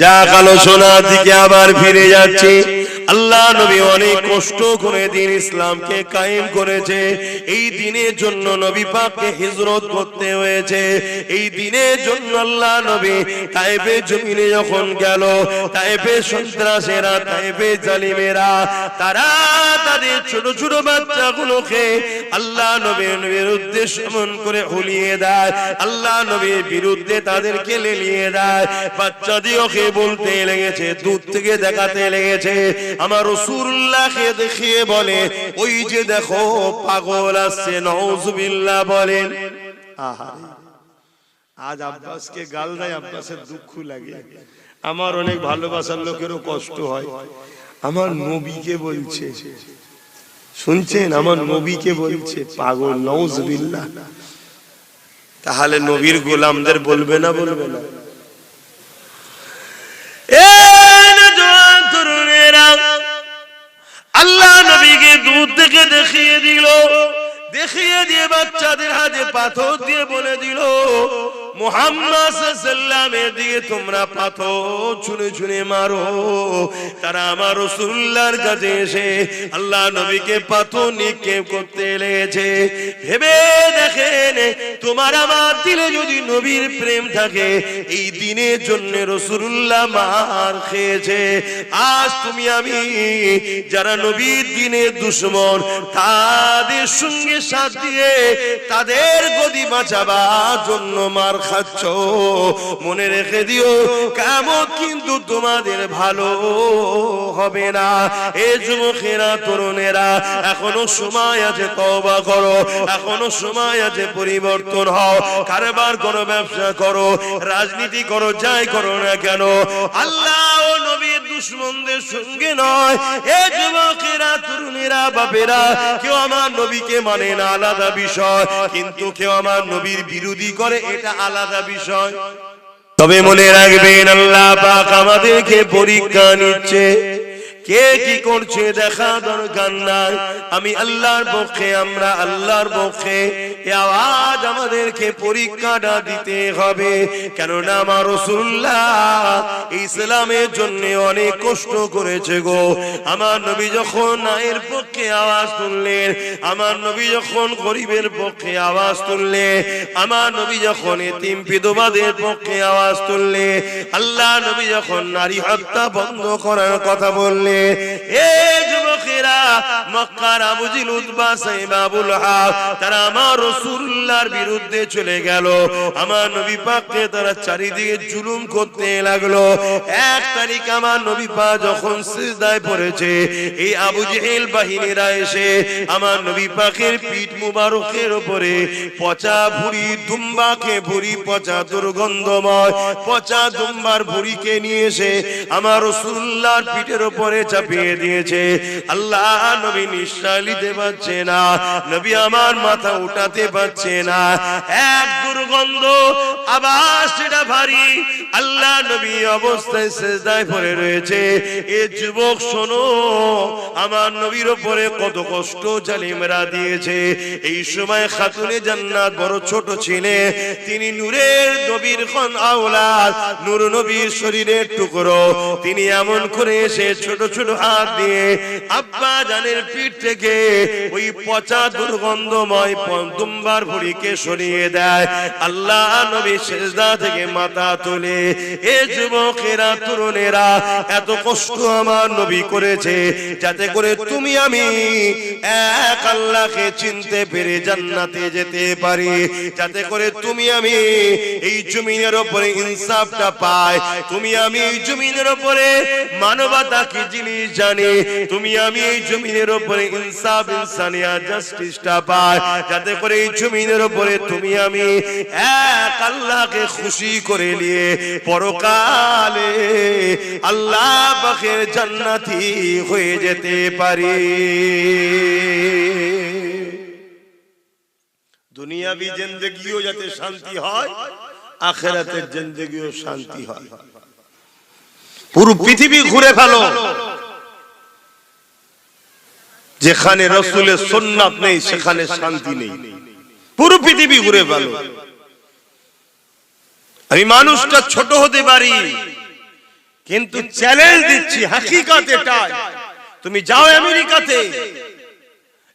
যাক, আলোচনার দিকে আবার ফিরে যাচ্ছে। আল্লাহ নবী অনেক কষ্ট করে দিন ইসলামকে কায়েম করেছে। এই দিনের জন্য নবী পাককে হিজরত করতে হয়েছে। এই দিনের জন্য আল্লাহ নবী তায়েফের জমিনে যখন গেল, তায়েফের সন্ত্রাসীরা, তায়েফের জালিমেরা, তারা তাদের ছোট ছোট বাচ্চাগুলোকে আল্লাহ নবীর বিরুদ্ধে সমন করে হুলিয়ে দেয়, আল্লাহ নবীর বিরুদ্ধে তাদেরকে লেলিয়ে দেয়। বাচ্চাদিওকে বলতে লেগেছে, দূর থেকে দেখাতে লেগেছে, আমার রাসূলুল্লাহকে দেখিয়ে বলে, ওই যে দেখো পাগল আসছে, নাউযুবিল্লাহ বলেন। আজ আব্বাসকে গাল দেয়, আব্বাসের দুঃখ লাগে। আমার অনেক ভালোবাসার লোকেরও কষ্ট হয়। আমার নবীকে বলছে, শুনছেন, আমার নবীকে বলছে পাগল, নাউযুবিল্লাহ। তাহলে নবীর গোলামদের বলবে না? বলবে না? আল্লাহ নবীকে দূর থেকে দেখিয়ে দিল, দেখিয়ে দিয়ে বাচ্চাদের হাতে পাথর দিয়ে বলে দিল, মুহাম্মদ সাল্লাল্লাহু দিয়ে তোমরা পাথর ছুঁড়ে ছুঁড়ে মারো। তারা আমার রাসূলুল্লাহর কাছে এসে আল্লাহ নবীকে পাথর নিক্ষেপ করতে লেগেছে। ভেবে দেখেন, তোমার আমার দিলে যদি নবীর প্রেম থাকে, এই দিনের জন্য রাসূলুল্লাহ মার খেয়েছে। আজ তুমি আমি যারা নবীর দিনের দুশমন, তাদের সঙ্গে সাথ দিয়ে তাদের গদি বাঁচাবার জন্য মার খাচ্ছ। মনে রেখে দিও, কিয়ামত কিন্তু তোমাদের ভালো হবে না। এ যুবকেরা, তরুণেরা, এখনো সময় আছে, তওবা করো, এখনো সময় আছে, পরিবর্তন হও। কারবার করো, ব্যবসা করো, রাজনীতি করো, যাই করো না কেন, আল্লাহ ও নবীর দুশমনদের সঙ্গে নয়। এ যুবকেরা, তরুণেরা, বাপেরা, কেউ আমার নবীকে মানে না, আলাদা বিষয়, কিন্তু কেউ আমার নবীর বিরোধী করে, এটা আলাদা বিষয়। তবে মনে রাখবেন, আল্লাহ পাক আমাদেরকে পরীক্ষা নিচ্ছে। কে কি করছে দেখা দরকার নাই। আমি আল্লাহর পক্ষে, আমরা আল্লাহর পক্ষে। এই আওয়াজ আমাদেরকে পরীক্ষাটা দিতে হবে, কেননা আমার রাসূলুল্লাহ ইসলামের জন্য অনেক কষ্ট করেছে গো। আমার নবী যখন নায়ের পক্ষে আওয়াজ তুললেন, আমার নবী যখন গরিবের পক্ষে আওয়াজ তুললেন, আমার নবী যখন এতিম বিধবাদের পক্ষে আওয়াজ তুললেন, আল্লাহ নবী যখন নারী হত্যা বন্ধ করার কথা বললেন, এ যুবকেরা, মক্কার আবু জিল, উতবা, সাইবা, আবুল হাব, তারা আমার রাসূলুল্লাহর বিরুদ্ধে চলে গেল। আমার নবী পাককে তারা চারিদিকে জুলুম করতে লাগলো। এক তারিখ আমার নবী পাক যখন সিজদায় পড়েছে, এই আবু জেহেল বাহিনীরা এসে আমার নবী পাকের পিঠ মুবারকের উপরে পচা ভুঁড়ি, দুম্বাকে ভুঁড়ি, পচা দুর্গন্ধময় পচা দুম্বার ভুঁড়িকে নিয়ে এসে আমার রাসূলুল্লাহর পিঠের উপরে চাপিয়ে দিয়েছে। আল্লাহ নবী নিঃশ্বাস নিতে পারছে না, নবী আমার মাথা উঠাতে পারছে না। এক দুর্গন্ধ, আবার সেটা ভারী। আল্লাহ নবী অবস্থায় সিজদায় পড়ে রয়েছে। এ যুবক শোনো, আমার নবীর উপরে কত কষ্ট জালিমরা দিয়েছে। এই সময় খাতুনে জান্নাত বড় ছোট ছিলেন, তিনি নূরের নবীর খন আওলাদ, নূর নবীর শরীরের টুকরো। তিনি এমন করে এসে ছোট ছোট হাত দিয়ে আব্বা জানের পিঠ থেকে ওই পচা দুর্গন্ধময় দুম্বার ভুঁড়িকে সরিয়ে দেয়। আল্লাহ নবী সিজদা থেকে মাথা তোলে। এ যুবকেরা, তরুণেরা, এত কষ্ট আমার নবী করেছে যাতে করে তুমি আমি এক আল্লাহকে চিনতে পেরে জান্নাতে যেতে পারি, যাতে করে তুমি আমি এই জমিনের উপরে ইনসাফটা পাই, তুমি আমি এই জমিনের উপরে মানবতা কি জিনিস জানি, তুমি আমি এই জমিনের উপরে ইনসাফ, ইনসানিয়াত, জাস্টিসটা পাই, যাতে করে এই জমিনের উপরে তুমি আমি এক আল্লাহকে খুশি করে নিয়ে পরকালে আল্লাহ পাকের জান্নাতি হয়ে যেতে পারি। দুনিয়াবি জিন্দেগিও যাতে শান্তি হয়, আখিরাতের জিন্দেগিও শান্তি হয়। পুরো পৃথিবী ঘুরে ফেলো, যেখানে রাসূলের সুন্নাত নেই সেখানে শান্তি নেই। পুরো পৃথিবী ঘুরে ফেলো। আমি মানুষটা ছোট হতে পারি, কিন্তু চ্যালেঞ্জ দিচ্ছি, হাকিকত এটাই। তুমি যাও আমেরিকাতে,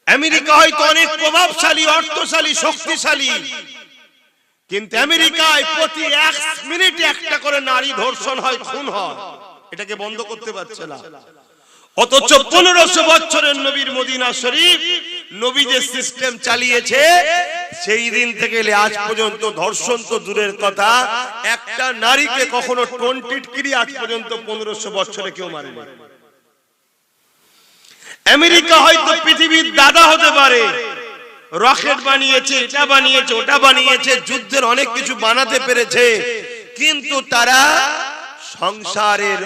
আমেরিকা হয়তো অনেক প্রভাবশালী, অর্থশালী, শক্তিশালী, কিন্তু আমেরিকায় প্রতি 1 মিনিটে একটা করে নারী ধর্ষণ হয়, খুন হয়। এটাকে বন্ধ করতে পারছে না। অথচ 1500 বছরের নবীর মদিনা শরীফ, নবী যে সিস্টেম চালিয়েছে, সেই দিন থেকে আজ পর্যন্ত ধর্ষণ তো দূরের কথা, একটা নারীকে কখনো টোনটিটকিরি আজ পর্যন্ত 1500 বছরে কেউ মারেনি। আমেরিকা হয়তো পৃথিবীর দাদা হতে পারে, রকেট বানিয়েছে, এটা বানিয়েছে, ওটা বানিয়েছে, যুদ্ধের অনেক কিছু বানাতে পেরেছে, কিন্তু তারা সংসারের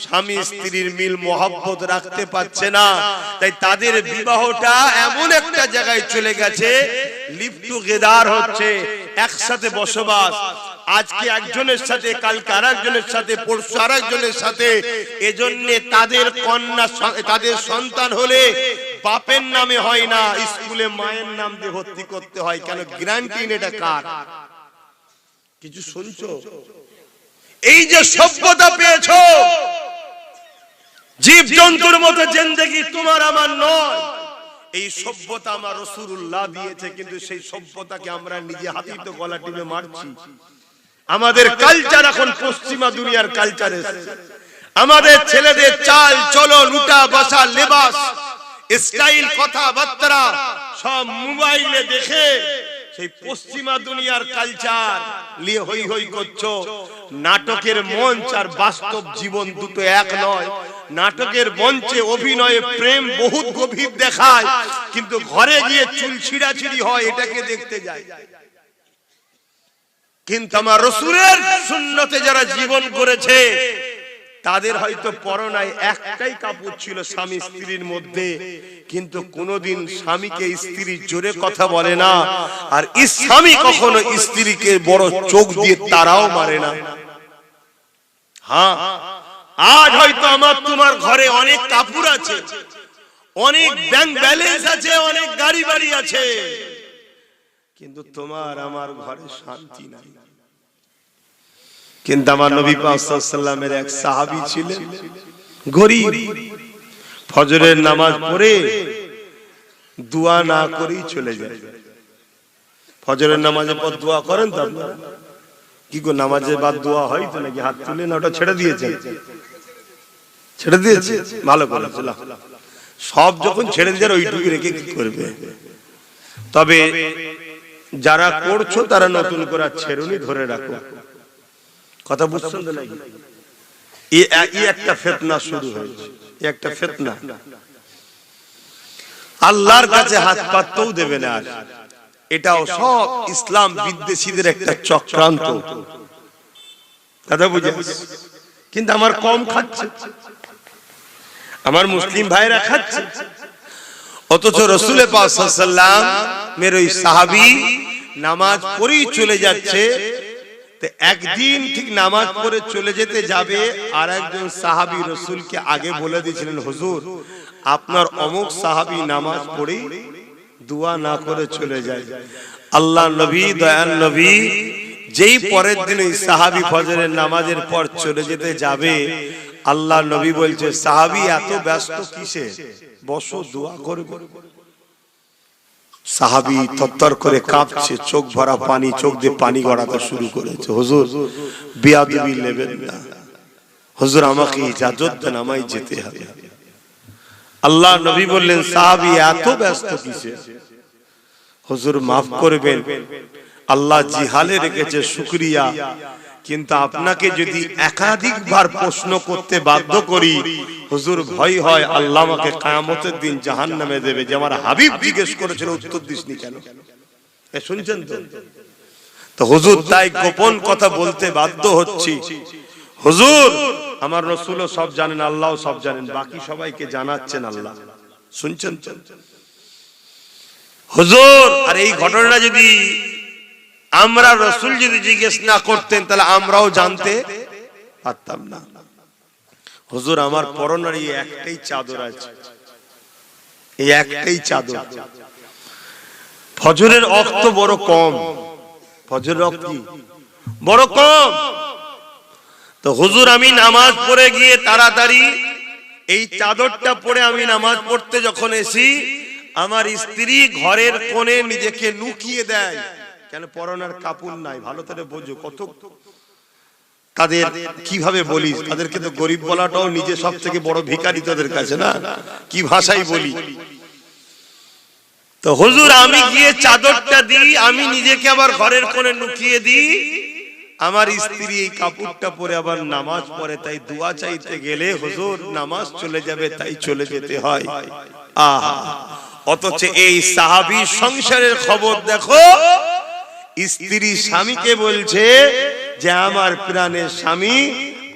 স্বামী স্ত্রীর মিল মোহাব্বত রাখতে পারছে না। তাই তাদের বিবাহটা এমন একটা জায়গায় চলে গেছে, লিভ টুগেদার হচ্ছে, একসাথে বসবাস, আজকে একজনের সাথে, কালকে আরেকজনের সাথে, পরশু আরেকজনের সাথে। এজন্য তাদের কন্যা, তাদের সন্তান হলে বাপের নামে হয় না, স্কুলে মায়ের নাম দিয়ে ভর্তি করতে হয়। কেন? গ্যারান্টি এটা কার? কিছু শুনছো? এই যে সভ্যতা পেয়েছো, জীব জন্তুর মতো জিন্দেগি তোমার আমার নয়, এই সভ্যতা আমার রাসূলুল্লাহ দিয়েছে, কিন্তু সেই সভ্যতাকে আমরা নিজে হাতেই তো গলা টিপে মারছি। আমাদের কালচার এখন পশ্চিমা দুনিয়ার কালচার এসেছে। আমাদের ছেলেদের চাল চলন, উঠা বসা, লেবাস, স্টাইল, কথাবার্তা সব মোবাইলে দেখে সেই পশ্চিমা দুনিয়ার কালচার নিয়ে হই হই করছো। নাটকের মঞ্চ আর বাস্তব জীবন দুটো এক নয়। নাটকের মঞ্চে অভিনয়ে প্রেম বহুত গভীর দেখায়, কিন্তু ঘরে গিয়ে চুল ছিঁড়াছিঁড়ি হয়, এটাকে দেখতে যায়। কিন্তু আমার রাসূলের সুন্নতে যারা জীবন করেছে, তাদের হয়তো পরনায় একটাই কাপড় ছিল স্বামী স্ত্রীর মধ্যে, কিন্তু কোনদিন স্বামীকে স্ত্রী জোরে কথা বলে না, আর স্বামী কখনো স্ত্রীকে বড় চোখ দিয়ে তারাও মারে না। হ্যাঁ, আজ হয়তো আমার তোমার ঘরে অনেক কাপড় আছে, অনেক ব্যাংক ব্যালেন্স আছে, অনেক গাড়ি বাড়ি আছে, কিন্তু তোমার আমার ঘরে শান্তি নাই। কিন্তু আমার নবী পাক সাল্লাল্লাহু আলাইহি ওয়াসাল্লামের এক সাহাবী ছিলেন, গরীব, ফজরের নামাজ পড়ে দোয়া না করেই চলে যায়। ফজরের নামাজের পর দোয়া করেন তো আপনারা? কি গো, নামাজের বাদ দোয়া হয় তো নাকি? হাত তুলে না, ওটা ছেড়ে দিয়েছে? ছেড়ে দিয়েছে, ভালো করে। সব যখন ছেড়ে দিয়ে ওইটুকু রেখে কি করবে? তবে যারা করছো তারা নতুন করে ছেড়ুনি, ধরে রাখো। কথা বুঝছেন তো নাকি? এই একটা ফিতনা শুরু হয়েছে, একটা ফিতনা। আল্লাহর কাছে হাত পাততেও দেবে না। এটাও সব ইসলাম বিদ্বেষীদের একটা চক্রান্ত। কথা বুঝে? কিন্তু আমার কম খাচ্ছে, আমার মুসলিম ভাইরা খাচ্ছে, অথচ রাসূল পাক সাল্লাল্লাহু আলাইহি ওয়াসাল্লাম মের ওই সাহাবী নামাজ পড়েই চলে যাচ্ছে। তো একদিন ঠিক নামাজ পড়ে চলে যেতে যাবে, আর একজন সাহাবী রাসূলকে আগে বলে দিয়েছিলেন, হুজুর আপনার অমুক সাহাবী নামাজ পড়েই দোয়া না করে চলে যায়। আল্লাহ নবী, দয়াল নবী, যেই পরের দিন ওই সাহাবী ফজরের নামাজের পর চলে যেতে যাবে, আল্লাহ নবী বলছে, সাহাবী এত ব্যস্ত কিসে, বসো দোয়া করবে। সাহাবী তত্তর করে কাঁপছে, চোখ ভরা পানি, চোখ দিয়ে পানি গড়াতে শুরু করেছে। হুজুর বেয়াদবি নেবেন না, হুজুর আমাকে ইজাজত দেন, আমায় যেতে হবে। আল্লাহ নবী বললেন, সাহাবী এত ব্যস্ত কিসে? হুজুর মাফ করবেন, আল্লাহ জিহালে রেখেছে, শুকরিয়া, কিন্তু আপনাকে যদি একাধিকবার প্রশ্ন করতে বাধ্য করি, হুজুর ভয় হয় আল্লাহ আমাকে কিয়ামতের দিন জাহান্নামে দেবে, যে আমার হাবিব জিজ্ঞেস করেছিল উত্তর দিসনি কেন। শুনছেন তো? তো হুজুর তাই গোপন কথা বলতে বাধ্য হচ্ছি। হুজুর আমার রাসূলও সব জানেন, আল্লাহও সব জানেন, বাকি সবাইকে জানাচ্ছেন আল্লাহ। শুনছেন তো হুজুর? আর এই ঘটনা যদি আমরা রাসূল যদি জিজ্ঞেস না করতেন, তাহলে আমরাও জানতে পারতাম না। হুজুর আমার পরনের এই একটাই চাদর আছে, এই একটাই চাদর। ফজরের ওয়াক্ত বড় কম, ফজরের ওয়াক্ত বড় কম, তো হুজুর আমি নামাজ পড়ে গিয়ে তাড়াতাড়ি এই চাদরটা পরে আমি নামাজ পড়তে যখন এসি, আমার স্ত্রী ঘরের কোণে নিজেকে লুকিয়ে দেয়। কেন? পরনার কাপড় নাই। ভালো করে বোঝো কত তাদের কিভাবে বলি, তাদেরকে তো গরিব বলাটাও নিজে সব থেকে বড় ভিখারি তাদের কাছে, না? কি ভাষায় বলি। তো হুজুর আমি গিয়ে চাদরটা দিই, আমি নিজেকে আবার ঘরের কোণে লুকিয়ে দিই। আমার স্ত্রী এই কাপড়টা পরে আবার নামাজ পড়ে, তাই দোয়া চাইতে গেলে হুজুর নামাজ চলে যাবে, তাই চলে যেতে হয়। আহা, অথচ এই সাহাবী সংসারের খবর দেখো। স্ত্রী স্বামীকে বলছে যে আমার প্রাণের স্বামী,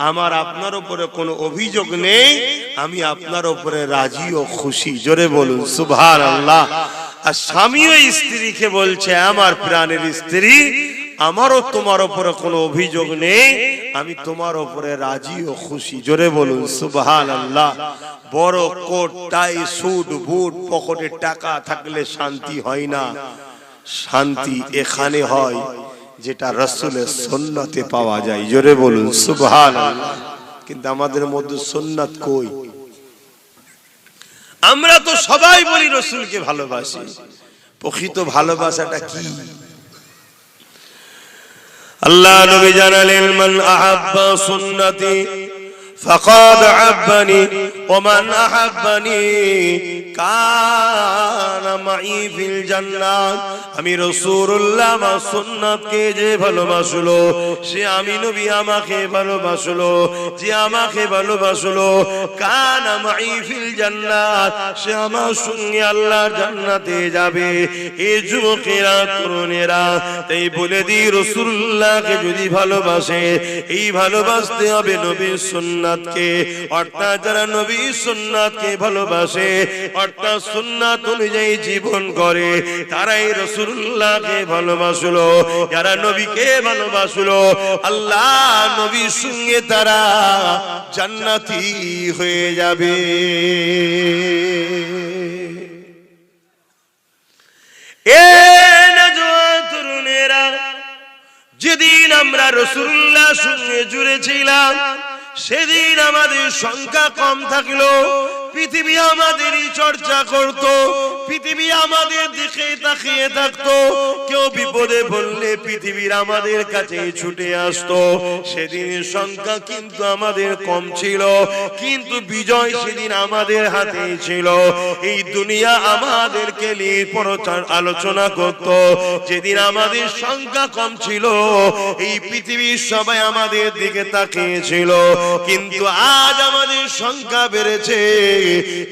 আমার আপনার উপরে কোনো অভিযোগ নেই, আমি আপনার উপরে রাজি ও খুশি। জোরে বলুন সুবহানাল্লাহ। আর স্বামীও স্ত্রীকে বলছে আমার প্রাণের স্ত্রী, আমারও তোমার উপরে কোনো অভিযোগ নেই, আমি তোমার উপরে রাজি ও খুশি। জোরে বলুন সুবহানাল্লাহ। বড় কোট টাই স্যুট বুট পকেটে টাকা থাকলে শান্তি হয় না। শান্তি এখানে হয় যেটা রাসূলের সুন্নতে পাওয়া যায়। জোরে বলুন সুবহানাল্লাহ। কিন্তু আমাদের মধ্যে সুন্নাত কই? আমরা তো সবাই বলি রাসূলকে ভালোবাসি, প্রকৃত ভালোবাসাটা কি? আল্লাহ নবী জানালেন মান আহাব্বা সুন্নতি ফাকাদ আহাব্বানি ওয়া মান আহাব্বানি কানা মাই ফিল জান্নাত। আমি রাসূলুল্লাহ আমার সুন্নাতকে যে ভালোবাসলো, সে আমি নবী আমাকে ভালোবাসলো, যে আমাকে ভালোবাসলো কানা মাই ফিল জান্নাত, সে আমার সঙ্গে আল্লাহর জান্নাতে যাবে। এই যুবকেরা তরুণেরা, তাই বলে দিই রাসূলুল্লাহকে যদি ভালোবাসে, এই ভালোবাসতে হবে নবীর সুন্নাতকে। অর্থাৎ যারা নবীর সুন্নাতকে ভালোবাসে, অর্থাৎ সুন্নাত অনুযায়ী জীবন করে, তারাই রাসূলুল্লাহকে ভালোবাসলো। যারা নবীকে ভালোবাসলো, আল্লাহ নবীর সঙ্গে তারা জান্নাতি হয়ে যাবে। এ নওজোয়ান তরুণেরা, যেদিন আমরা রাসূলুল্লাহর সঙ্গে জুড়েছিলাম, সেদিন আমাদের সংখ্যা কম থাকলো, পৃথিবী আমাদেরই চর্চা করত, পৃথিবী আমাদের দিকে তাকিয়ে থাকতো। কেউ বিপদে পড়লে পৃথিবীর আমাদের কাছে ছুটে আসতো। সেদিনের সংখ্যা কিন্তু আমাদের কম ছিল, কিন্তু বিজয় সেদিন আমাদের হাতে ছিল। এই দুনিয়া আমাদেরকে নিয়ে প্রচার আলোচনা করত। যেদিন আমাদের সংখ্যা কম ছিল, এই পৃথিবীর সবাই আমাদের দিকে তাকিয়েছিল, কিন্তু আজ আমাদের সংখ্যা বেড়েছে,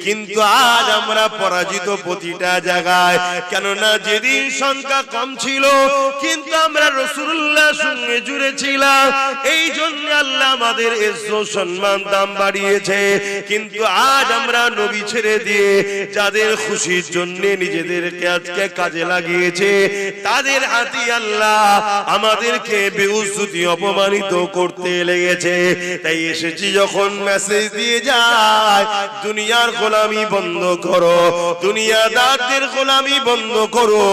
কিন্তু আজ আমরা পরাজিত প্রতিটা জায়গায়। কেননা যেদিন সংখ্যা কম ছিল, কিন্তু আমরা রাসূলুল্লাহর সঙ্গে জুড়েছিলাম, এই জন্য আল্লাহ আমাদের ইজ্জত সম্মান দাম বাড়িয়েছে। কিন্তু আজ আমরা নবী ছেড়ে দিয়ে যাদের খুশির জন্য নিজেদেরকে আজকে কাজে লাগিয়েছে, তাদের হাতে আল্লাহ আমাদেরকে বেইজ্জতি অপমানিত করতে লেগেছে। তাই এসেছি যখন মেসেজ দিয়ে যায়, দুনিয়ার গোলামি বন্ধ করো, দুনিয়াদারদের গোলামি বন্ধ করো,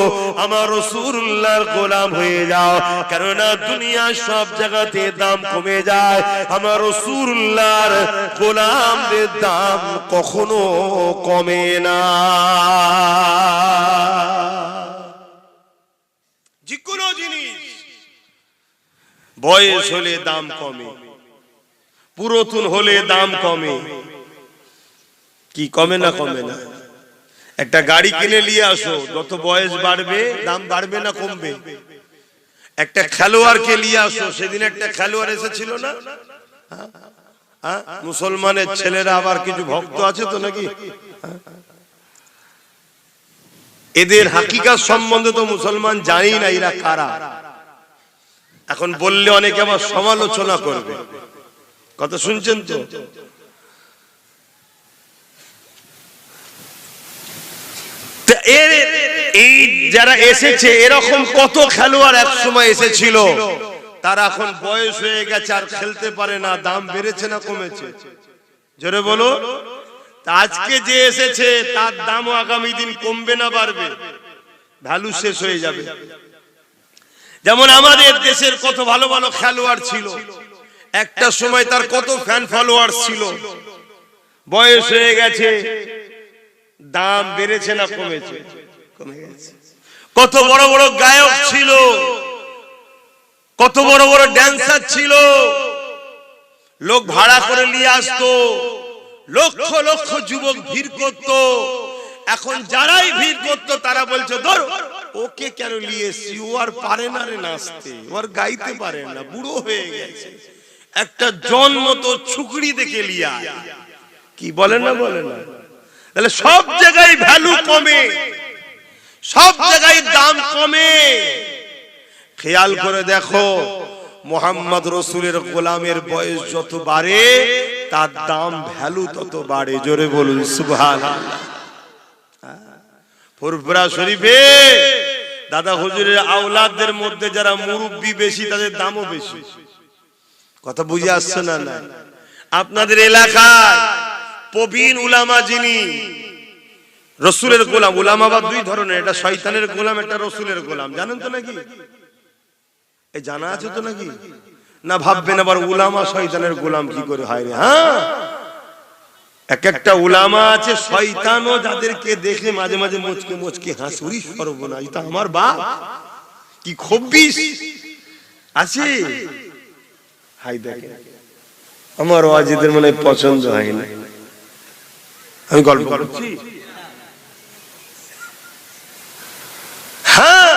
আমার রাসূলুল্লাহর গোলাম হয়ে যাও। কেননা দুনিয়ার সব জায়গাতে দাম কমে যায়, আমার রাসূলুল্লাহর গোলামদের দাম কখনো কমে না। যে কোনো জিনিস বয়স হলে দাম কমে, পুরাতন হলে দাম কমে। কি কমে না? কমে না। একটা গাড়ি কিনে নিয়ে আসো, যত বয়স বাড়বে দাম বাড়বে না কমবে? একটা খেলোয়াড়কে নিয়ে আসো, সেদিন একটা খেলোয়াড় এসেছিল না, মুসলমানের ছেলেরা আবার কিছু ভক্ত আছে তো নাকি? এদের হাকিকাত সম্বন্ধে তো মুসলমান জানি না এরা কারা। এখন বললে অনেকে আবার সমালোচনা করবে, কথা শুনছেন তো? এই যারা এসেছে, এরকম কত খেলোয়াড় এক সময় এসেছিল, তারা এখন বয়স হয়ে গেছে আর খেলতে পারে না। দাম বেড়েছে না কমেছে? জোরে বলো। আজকে যে এসেছে তার দামও আগামী দিন কমবে না বাড়বে? ভ্যালু শেষ হয়ে যাবে। যেমন আমাদের দেশের কত ভালো ভালো খেলোয়াড় ছিল, একটা সময় তার কত ফ্যান ফলোয়ার ছিল, বয়স হয়ে গেছে, দাম বেড়েছে না কমেছে? কমে গেছে। কত বড় বড় গায়ক ছিল, কত বড় বড় ড্যান্সার ছিল, লোক ভাড়া করে নিয়ে আসতো, লক্ষ লক্ষ যুবক ভিড় করত। এখন যারাই ভিড় করতো তারা বলছে ধরো ওকে কেন নিয়ে এসছি, ও আর পারে না রে নাচতে, ও আর গাইতে পারে না, বুড়ো হয়ে গেছে, একটা জন্ম তো ছুকড়ি দেখে লিয়া। কি বলে না বলে না? তাহলে সব জায়গায় ভ্যালু কমে, সব জায়গায় দাম কমে। খেয়াল করে দেখো, মোহাম্মদ রসুলের গোলামের বয়স যত বাড়ে তার দাম ভ্যালু তত বাড়ে। জোরে বলুন সুবহানাল্লাহ। ফুরফুরা শরীফে দাদা হুজুরের আওলাদদের মধ্যে যারা মুরব্বী বেশি তাদের দামও বেশি। কথা বুঝে আসছে না? না, আপনাদের এলাকায় প্রবীণ উলামা যিনি রসুলের গোলাম, উলামা বা দুই ধরনের, এটা শয়তানের গোলাম, একটা রসুলের গোলাম, জানেন তো নাকি? এই জানা আছে তো নাকি? না ভাববেন আবার উলামা শয়তানের গোলাম কি করে হয় রে। হ্যাঁ, এক একটা উলামা আছে শয়তানও যাদেরকে দেখে মাঝে মাঝে মুচকে মুচকে হাসুরি, সর্বনাশ, এটা আমার বাপ, কি খব্বিস আছে। হাই দেখে আমার ওয়াজিদের মনে পছন্দ হয় না, আমি গল্প করছি। হ্যাঁ,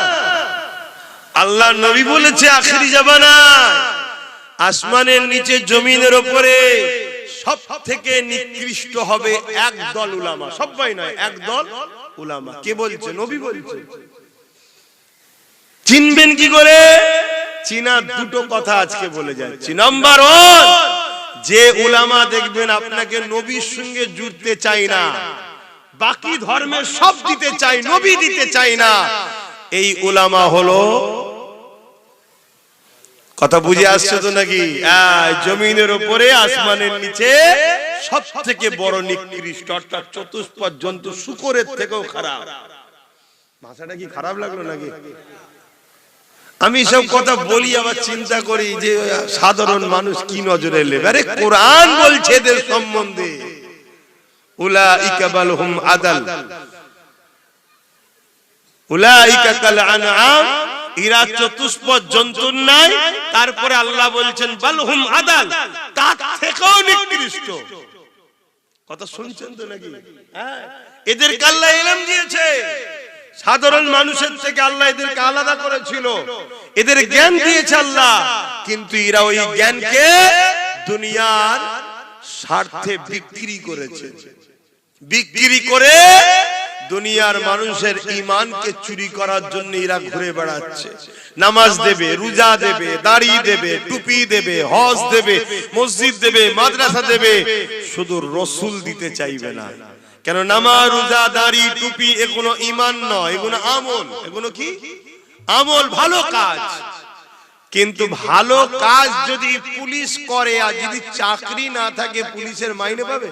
আল্লাহ নবী বলেছে আখিরি জামানায় আসমানের নিচে জমিনের উপরে সব থেকে নিকৃষ্ট হবে একদল উলামা। সবাই নয়, একদল উলামা। কে বলছে? নবী বলছে। চিনবেন কি করে? চিনার দুটো কথা আজকে বলে যাচ্ছি। নাম্বার 1, যে উলামা দেখবেন আপনাকে নবীর সঙ্গে জুড়তে চাই না, বাকি ধর্মের সব দিতে চাই, নবী দিতে চাই না, এই উলামা হলো, কথা বুঝে আসছে তো নাকি? জমিনের উপরে আসমানের নিচে সব থেকে বড় নিকৃষ্ট, অর্থাৎ চতুষ্পদ জন্তু শূকরের থেকেও খারাপ। ভাষাটা কি খারাপ লাগলো নাকি? আমি সব কথা বলি আবার চিন্তা করি যে সাধারণ মানুষ কি নজরে নেবে। আরে কোরআন বলছে এদের সম্বন্ধে, উলাইকা বালহুম আদাল, উলাইকা কাল আনআম, এরা চতুষ্পদ জন্তুর নাই। তারপরে আল্লাহ বলছেন বালহুম আদাল, তার থেকেও নিকৃষ্ট। কথা শুনছেন তো নাকি? এদেরকে আল্লাহ ইলম দিয়েছে, সাধারণ মানুষের থেকে আল্লাহ এদেরকে আলাদা করেছিল, এদের জ্ঞান দিয়েছে আল্লাহ, কিন্তু এরা ওই জ্ঞানকে দুনিয়ার স্বার্থে বিক্রি করেছে। বিক্রি করে দুনিয়ার মানুষের ঈমানকে চুরি করার জন্য এরা ঘুরে বেড়াচ্ছে। নামাজ দেবে, রোজা দেবে, দাড়ি দেবে, টুপি দেবে, হজ দেবে, মসজিদ দেবে, মাদ্রাসা দেবে, শুধু রসুল দিতে চাইবে না। কেন? নামাজ, রোজা, দাড়ি, টুপি এগুলো ঈমান নয়, এগুলো আমল। এগুলো কি? আমল, ভালো কাজ। কিন্তু ভালো কাজ যদি পুলিশ করে আর যদি চাকরি না থাকে, পুলিশের মাইনে পাবে?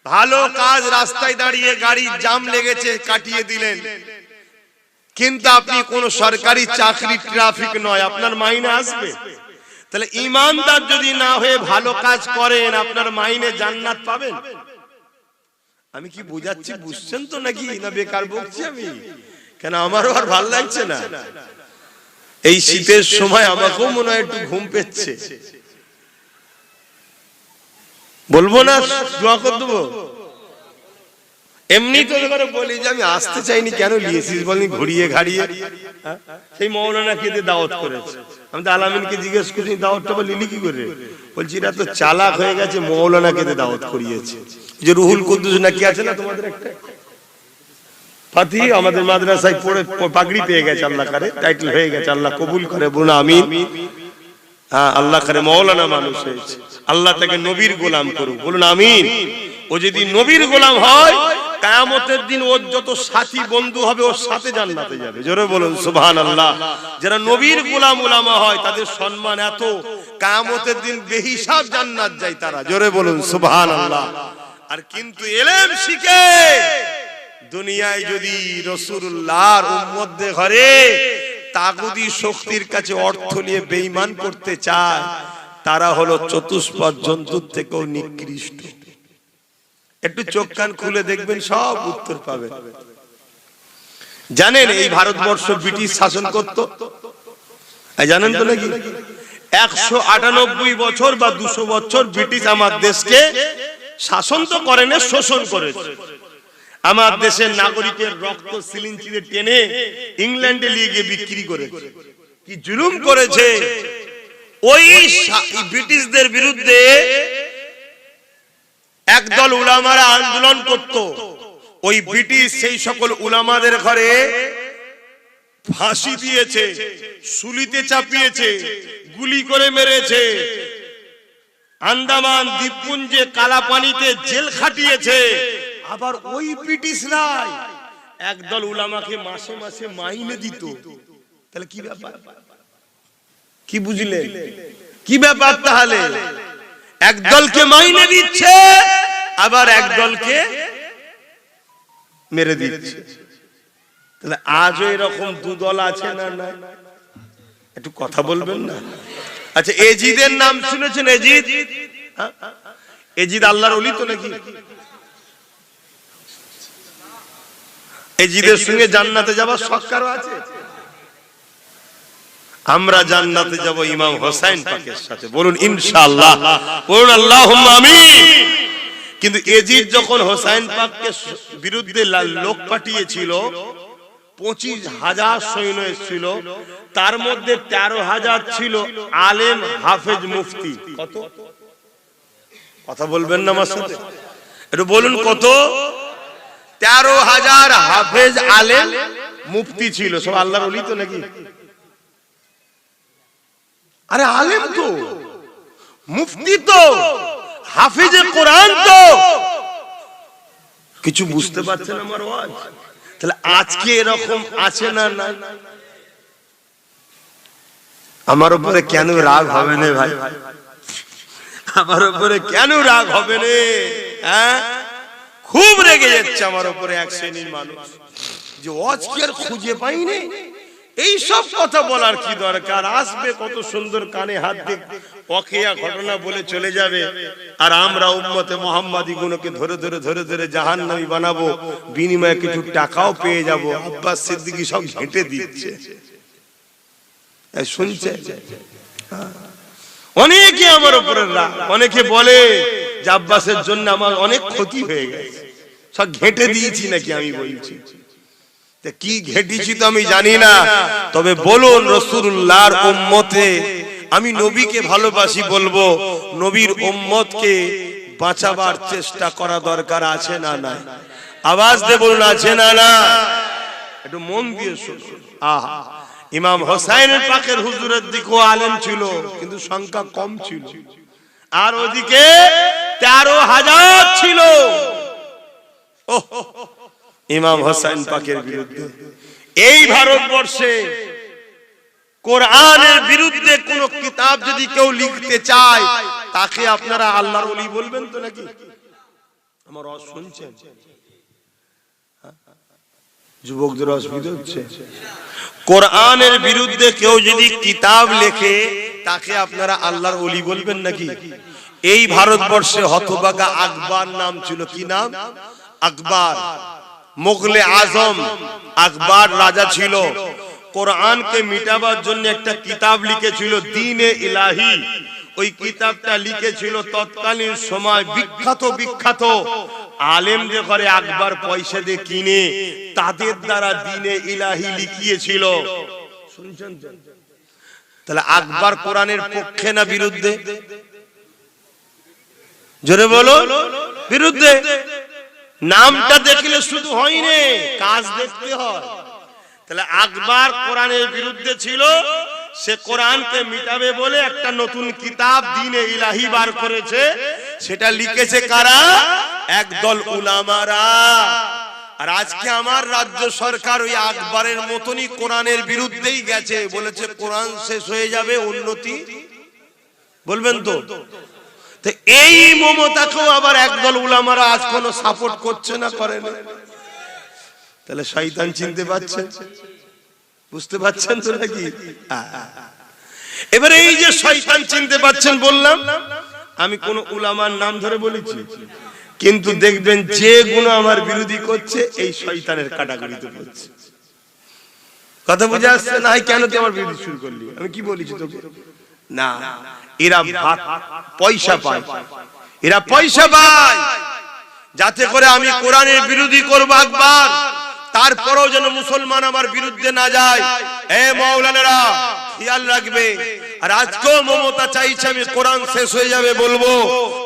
ভালো কাজ, রাস্তায় দাঁড়িয়ে গাড়ির জাম লেগেছে কাটিয়ে দিলেন, কিন্তু আপনি কোন সরকারি চাকরি, ট্রাফিক নয়, আপনার মাইনে আসবে? তাহলে ঈমানদার যদি না হয়ে ভালো কাজ করেন, আপনার মাইনে জান্নাত পাবেন? আমি কি বুঝাচ্ছি, বুঝছেন তো নাকি? না বেকার বকছি আমি? কেন আমারও আর ভালো লাগছে না। এই শীতের সময় আমাকেও মনে হয় একটু ঘুম পেচ্ছে। বলবো না, দোয়া করে দেবো? এমনি তো বলি যে আমি আসতে চাইনি, কেন নিয়েছিস বলনি ঘুরিয়ে ঘাড়িয়ে? সেই মৌলানা খেতে দাওয়াত করেছে, আমি তো আলামিনকে জিজ্ঞেস করছি দাওয়াতটা লিলি কি করে? বলছি এরা তো চালাক হয়ে গেছে, মৌলানা খেতে দাওয়াত করিয়েছে। যে রুহুল কুদ্দুস নাকি আছে না তোমাদের একটা ফাতি, আমাদের মাদ্রাসায় পড়ে পাগড়ি পেয়ে গেছে, আল্লাহ করে টাইটেল হয়ে গেছে, আল্লাহ কবুল করে, বলুন আমিন। হ্যাঁ, আল্লাহ করে মৌলানা মানুষ হয়েছে, আল্লাহ তাকে নবীর গোলাম করুক, বলুন আমিন। ও যদি নবীর গোলাম হয়, কিয়ামতের দিন ওর যত সাথী বন্ধু হবে ওর সাথে জান্নাতে যাবে। জোরে বলুন সুবহানাল্লাহ। যারা নবীর গোলাম উলামা হয় তাদের সম্মান এত, কিয়ামতের দিন বেহিসাব জান্নাত যায় তারা। জোরে বলুন সুবহানাল্লাহ। আর কিন্তু ইলম শিখে দুনিয়ায় যদি রাসূলুল্লাহর উম্মতদের ঘরে তাগুতি শক্তির কাছে অর্থ নিয়ে বেঈমান করতে চায়, তারা হলো চতুষ্পদ জন্তুর থেকেও নিকৃষ্ট। একটু চোখ কান খুলে দেখবেন, সব উত্তর পাবেন। জানেন এই ভারতবর্ষ ব্রিটিশ শাসন করত, জানেন তো নাকি? 198 বছর বা 200 বছর ব্রিটিশ আমার দেশকে শাসন তো করে না, শোষণ করেছে। আমার দেশের নাগরিকের রক্ত সিলিঞ্চিরে টেনে ইংল্যান্ডে নিয়ে গিয়ে বিক্রি করেছে। কি জুলুম করেছে! ওই ব্রিটিশদের বিরুদ্ধে একদল উলামারা আন্দোলন করত। ওই ব্রিটিশ সেই সকল উলামাদের ঘরে ফাঁসি দিয়েছে, শুলিতে চাপিয়েছে, গুলি করে মেরেছে, আন্দামান দ্বীপপুঞ্জে কালা পানিতে জেল খাটিয়েছে। আবার ওই ব্রিটিশরাই একদল উলামাকে মাসে মাসে মাইনে দিত। তাহলে কি ব্যাপার? কি বুঝলেন? কি ব্যাপার? তাহলে একদলকে মাইনে দিচ্ছে, আবার একদলকে মেরে দিচ্ছে। তাহলে আজও এরকম দুদল আছে না? না, একটু কথা বলবেন না? আচ্ছা, এজিদের নাম শুনেছেন? এজিদ, এজিদ আল্লাহর ওলি তো নাকি? এজিদের সঙ্গে জান্নাতে যাওয়ার শখ কারো আছে? আমরা জান্নাতে যাব ইমাম হোসেন পাকের সাথে। বলুন ইনশাআল্লাহ, বলুন আল্লাহুম্মা আমিন। কিন্তু এজিদ যখন হোসেন পাককে বিরুদ্ধে লোক পাঠিয়েছিল, 25,000 সৈন্য এসেছিল, তার মধ্যে 13,000 ছিল আলেম, হাফেজ, মুফতি। কত? কথা বলবেন না আমার সাথে? একটু বলুন কত? 13,000 হাফেজ, আলেম, মুফতি ছিল। সব আল্লাহর ওলি তো নাকি? আরে আলেম তো, মুফতি তো, হাফিজে কোরআন তো। কিছু বুঝতে পারছেন আমার ওয়াজ? তাহলে আজকে এরকম আছে না? না, আমার উপরে কেন রাগ হবে না ভাই? আমার উপরে কেন রাগ হবে না? হ্যাঁ, খুব রেগে যাচ্ছে আমার উপরে এক শ্রেণীর মানুষ, যে ওয়াজ কি আর খুঁজে পাইনি। এই সব কথা বলার কি দরকার? আসবে কত সুন্দর কানে হাত দিয়ে ওয়াকিয়া ঘটনা বলে চলে যাবে, আর আমরা উম্মতে মুহাম্মাদি গুলোকে ধরে ধরে ধরে ধরে জাহান্নামী বানাবো, বিনিময়ে কিছু টাকাও পেয়ে যাব। আব্বাস সিদ্দিকী সব ঘেঁটে দিচ্ছে, শুনছে? অনেকে আমার উপরে রাগ, অনেকে বলে যে আব্বাসের জন্য আমার অনেক ক্ষতি হয়ে গেছে, সব ঘেঁটে দিয়েছি নাকি? আমি বলছি কি ঘেটেছি তো আমি জানি না, তবে বলুন রাসূলুল্লাহর উম্মতে আমি নবীকে ভালোবাসি, বলবো নবীর উম্মতকে বাঁচাবার চেষ্টা করা দরকার আছে না? না, আওয়াজ দিয়ে বলুন আছে না? না, একটু মন দিয়ে শুনুন। আহা, ইমাম হোসেন পাকের হুজুরের দিকেও আলেম ছিল, কিন্তু সংখ্যা কম ছিল, আর ওদিকে 13,000 ছিল। ইমাম হোসেন পাকের বিরুদ্ধে এই ভারতবর্ষে কোরআনের বিরুদ্ধে কোন কিতাব যদি কেউ লিখতে চায়, তাকে আপনারা আল্লাহর ওলি বলবেন তো নাকি? আমার ওয়াজ শুনছেন? যুবকদের অসুবিধা হচ্ছে? কোরআনের বিরুদ্ধে কেউ যদি কিতাব লেখে, তাকে আপনারা আল্লাহর ওলি বলবেন নাকি? এই ভারতবর্ষে হতভাগা আকবর নাম ছিল। কি নাম? আকবর, মুগলে আজম আকবর রাজা ছিল। কোরআনকে মিটাবার জন্য একটা কিতাব লিখেছিল, দ্বীনে ইলাহি। ওই কিতাবটা লিখেছিল তৎকালীন সময় বিখ্যাত বিখ্যাত আলেমদের ঘরে আকবর পয়সা দিয়ে কিনে তাদের দ্বারা দ্বীনে ইলাহি লিখিয়েছিল। শুনছেন? তাহলে আকবর কোরআনের পক্ষে না বিরুদ্ধে? জোরে বলো, বিরুদ্ধে। নামটা দেখলে শুধু হয়নি, কাজ দেখতে হয়। তাহলে আকবর কোরআনের বিরুদ্ধে ছিল, সে কোরআনকে মিটাবে বলে একটা নতুন কিতাব দ্বীনে ইলাহি বার করেছে। সেটা লিখেছে কারা? একদল উলামারা। আর আজকে আমার রাজ্য সরকার ওই আকবরের মতনই কোরআনের বিরুদ্ধেই গেছে, বলেছে কোরআন শেষ হয়ে যাবে, উন্নতি বলবেন তো? এই মমতাকেও আবার একদল উলামারা আজ কোন সাপোর্ট করছে না, করে না। তাহলে শয়তান চিনতে পারছেন? বুঝতে পারছেন তো নাকি? এবারে এই যে শয়তান চিনতে পারছেন বললাম, আমি কোন উলামার নাম ধরে বলেছি, কিন্তু দেখবেন যে গুণ আমার বিরোধী করছে এই শয়তানের ক্যাটাগরিতে পড়ছে। কথা বুঝে আসছে না? কেন তুই আমার বিরোধী শুরু করলি? আমি কি বলেছি তোকে? না, এরা পয়সা পায়, এরা পয়সা পায় যাতে করে আমি কোরআনের বিরোধী করব একবার, তারপরেও যেন মুসলমান আমার বিরুদ্ধে না যায়। এ মাওলানারা খেয়াল রাখবে। আর আজকেও মমতা চাইছে আমি কোরআন শেষ হয়ে যাবে বলবো,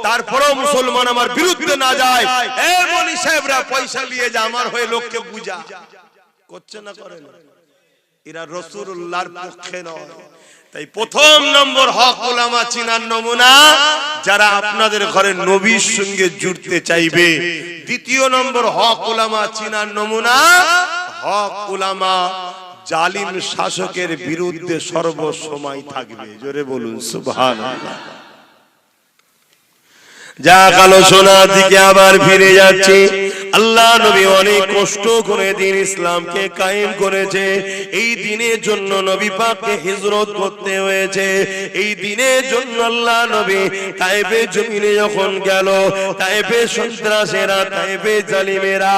তারপরেও মুসলমান আমার বিরুদ্ধে না যায়। এ মনি সাহেবরা পয়সা নিয়ে যা, আমার হয়ে লোককে বুঝা করছে না, করে না। এরা রাসূলুল্লাহর পক্ষে নয়। তাই প্রথম নম্বর হক উলামা চিনার নমুনা যারা আপনাদের ঘরে নবীর সঙ্গে জুড়তে চাইবে। দ্বিতীয় নম্বর হক উলামা চিনার নমুনা হক উলামা জালিম শাসকের বিরুদ্ধে সর্বসময় থাকবে। জোরে বলুন সুবহানাল্লাহ। যা আলোচনার দিকে আবার ফিরে যাচ্ছে। আল্লাহ নবী অনেক কষ্ট করে দিন ইসলামকে কায়েম করেছে। এই দিনের জন্য নবী পাককে হিজরত করতে হয়েছে। এই দিনের জন্য আল্লাহ নবী তায়েফে জমিনে যখন গেল, তায়েফে সন্ত্রাসীরা, তায়েফে জালিমেরা,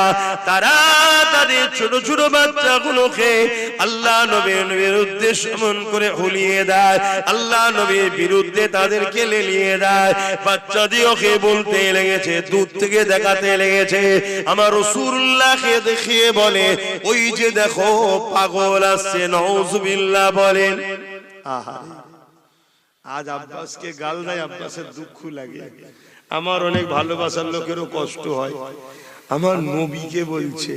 তারা তাদের ছোট ছোট বাচ্চাগুলোকে আল্লাহ নবীর বিরুদ্ধে সমন করে হুলিয়ে দেয়। আল্লাহ নবীর বিরুদ্ধে তাদেরকে লেলিয়ে দেয়। বাচ্চা দিওকে বলতে লেগেছে, দূর থেকে দেখাতে লেগেছে, আমার রাসূলুল্লাহকে দেখিয়ে বলে, ওই যে দেখো পাগল আসছে, নাউযুবিল্লাহ বলেন। আহা, আজ আব্বাসকে গাল দেয়, আব্বাসের দুঃখ লাগে। আমার অনেক ভালোবাসার লোকেরও কষ্ট হয়। আমার নবীকে বলছে,